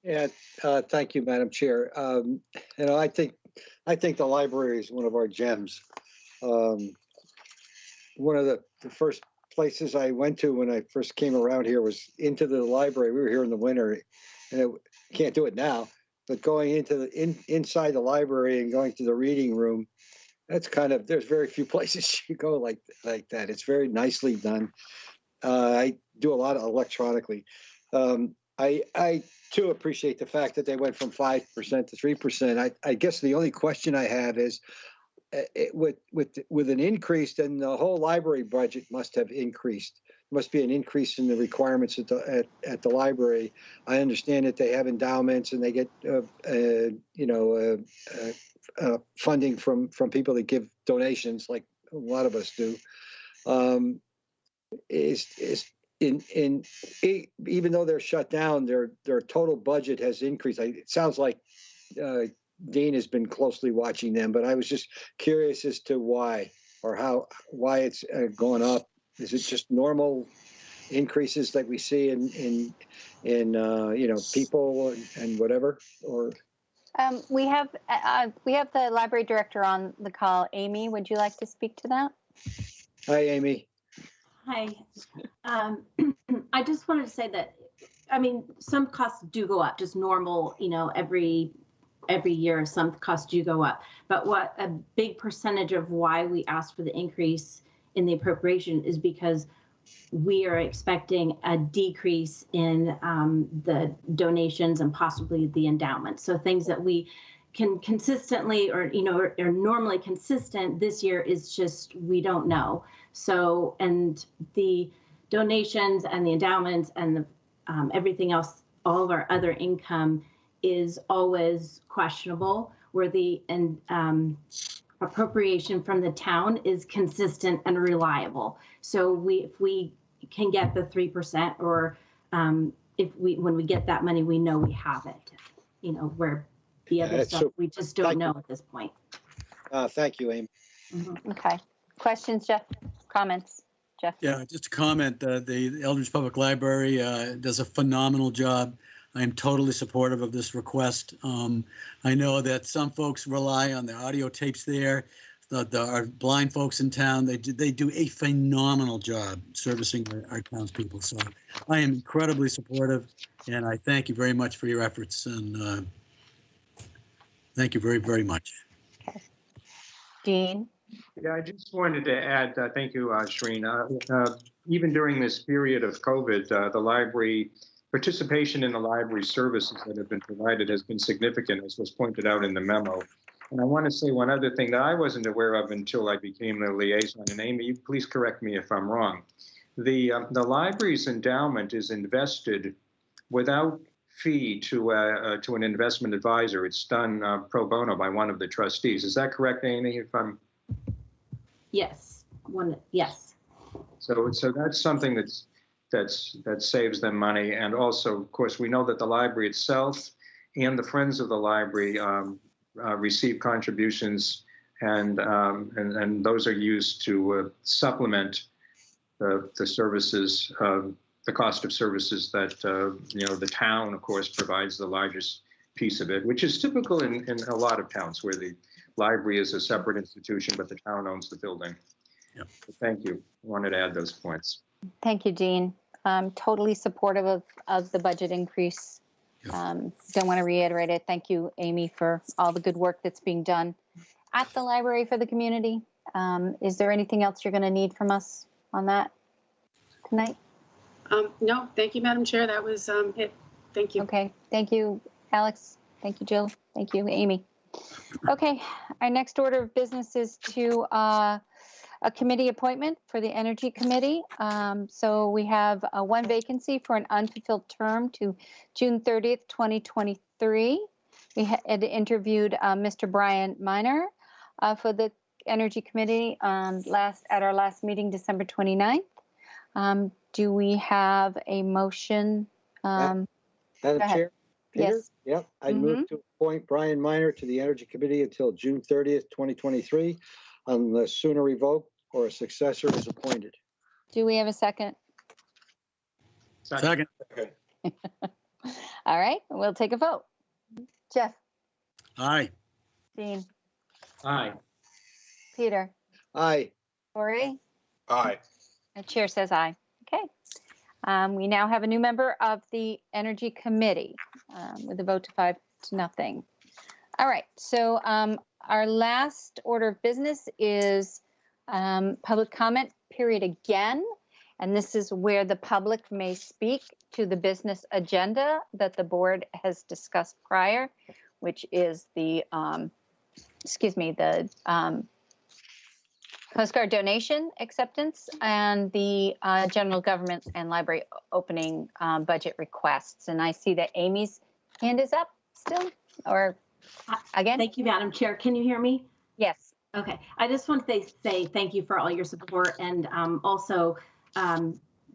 Yeah, thank you, Madam Chair. You know, I think the library is one of our gems. One of the first places I went to when I first came around here was into the library. We were here in the winter, and can't do it now. But going into inside the library and going to the reading room, that's kind of, there's very few places you go like that. It's very nicely done. I do a lot of electronically. I too appreciate the fact that they went from 5% to 3%. I guess the only question I have is, with an increase, then the whole library budget must have increased. Must be an increase in the requirements at the library. I understand that they have endowments and they get funding from people that give donations, like a lot of us do. Even though they're shut down, their total budget has increased. It sounds like Dean has been closely watching them, but I was just curious as to why why it's gone up. Is it just normal increases that we see in people and whatever, or? We have the library director on the call. Amy, would you like to speak to that? Hi, Amy. Hi. I just wanted to say that, I mean, some costs do go up, just normal, every year, some costs do go up. But what a big percentage of why we asked for the increase in the appropriation is because we are expecting a decrease in the donations and possibly the endowments. So things that we can consistently or are normally consistent this year is just, we don't know. So, and the donations and the endowments and the everything else, all of our other income is always questionable, where the appropriation from the town is consistent and reliable. So if we can get the 3%, or when we get that money, we know we have it. Where the other stuff we just don't know at this point. Thank you, Amy. Mm-hmm. Okay. Questions, Jeff? Comments? Jeff? Yeah, just a comment. The Eldridge Public Library does a phenomenal job. I am totally supportive of this request. I know that some folks rely on the audio tapes there. Our blind folks in town, they do a phenomenal job servicing our townspeople. So I am incredibly supportive, and I thank you very much for your efforts. And thank you very, very much. Okay. Dean? Yeah, I just wanted to add, thank you, Shreen. Even during this period of COVID, the library participation in the library services that have been provided has been significant, as was pointed out in the memo. And I want to say one other thing that I wasn't aware of until I became the liaison. And Amy, please correct me if I'm wrong. The library's endowment is invested without fee to an investment advisor. It's done pro bono by one of the trustees. Is that correct, Amy? If I'm Yes. Yes. So that's something that saves them money. And also, of course, we know that the library itself and the Friends of the Library receive contributions, and those are used to supplement the services, the cost of services that the town, of course, provides the largest piece of it, which is typical in a lot of towns where the library is a separate institution, but the town owns the building. Yep. So thank you. I wanted to add those points. Thank you, Dean. I'm totally supportive of the budget increase. Don't want to reiterate it. Thank you, Amy, for all the good work that's being done at the library for the community. Is there anything else you're going to need from us on that tonight? No, thank you, Madam Chair. That was it. Thank you. Okay, thank you, Alex. Thank you, Jill. Thank you, Amy. Okay, our next order of business is to a committee appointment for the Energy Committee. So we have one vacancy for an unfulfilled term to June 30th, 2023. We had interviewed Mr. Brian Miner for the Energy Committee at our last meeting, December 29th. Do we have a motion? Madam Chair? Peter? Yes. Yep, I move to appoint Brian Miner to the Energy Committee until June 30th, 2023, unless sooner revoked or a successor is appointed. Do we have a second? Second. All right, we'll take a vote. Jeff? Aye. Dean? Aye. Peter? Aye. Corey? Aye. The chair says aye. Okay. We now have a new member of the Energy Committee with a vote to 5-0. All right, so our last order of business is public comment period again. And this is where the public may speak to the business agenda that the board has discussed prior, which is the, Coast Guard donation acceptance and the general government and library opening budget requests. And I see that Amy's hand is up still, or again? Thank you, Madam Chair. Can you hear me? Yes. Okay. I just want to say thank you for all your support, and also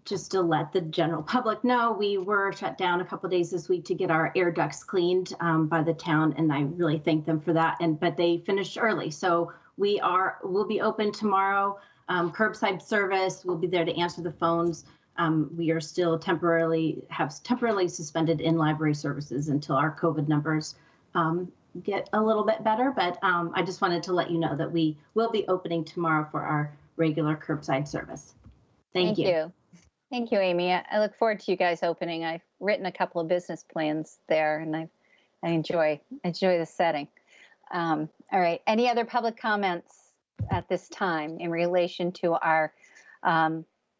just to let the general public know, we were shut down a couple of days this week to get our air ducts cleaned by the town, and I really thank them for that. But they finished early, so we'll be open tomorrow. Curbside service. We'll be there to answer the phones. We are still temporarily suspended in-library services until our COVID numbers get a little bit better. But I just wanted to let you know that we will be opening tomorrow for our regular curbside service. Thank you. Thank you, Amy. I look forward to you guys opening. I've written a couple of business plans there, and I enjoy the setting. All right. Any other public comments at this time in relation to our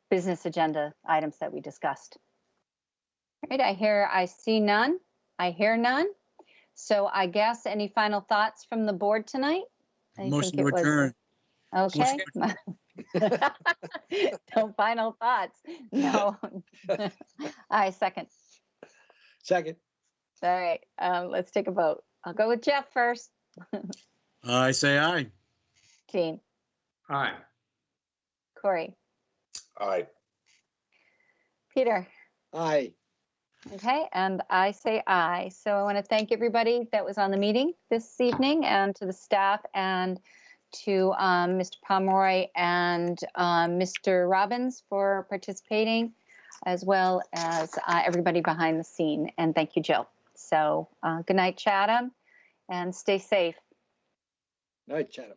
business agenda items that we discussed? All right. I see none. I hear none. So I guess any final thoughts from the board tonight? Motion to adjourn. Okay. No final thoughts. No. I second. Second. All right. Let's take a vote. I'll go with Jeff first. I say aye. Jean. Aye. Corey. Aye. Peter. Aye. Okay, and I say aye. So I want to thank everybody that was on the meeting this evening, and to the staff, and to Mr. Pomeroy and Mr. Robbins for participating, as well as everybody behind the scene. And thank you, Jill. So good night, Chatham, and stay safe. Night, Chatham.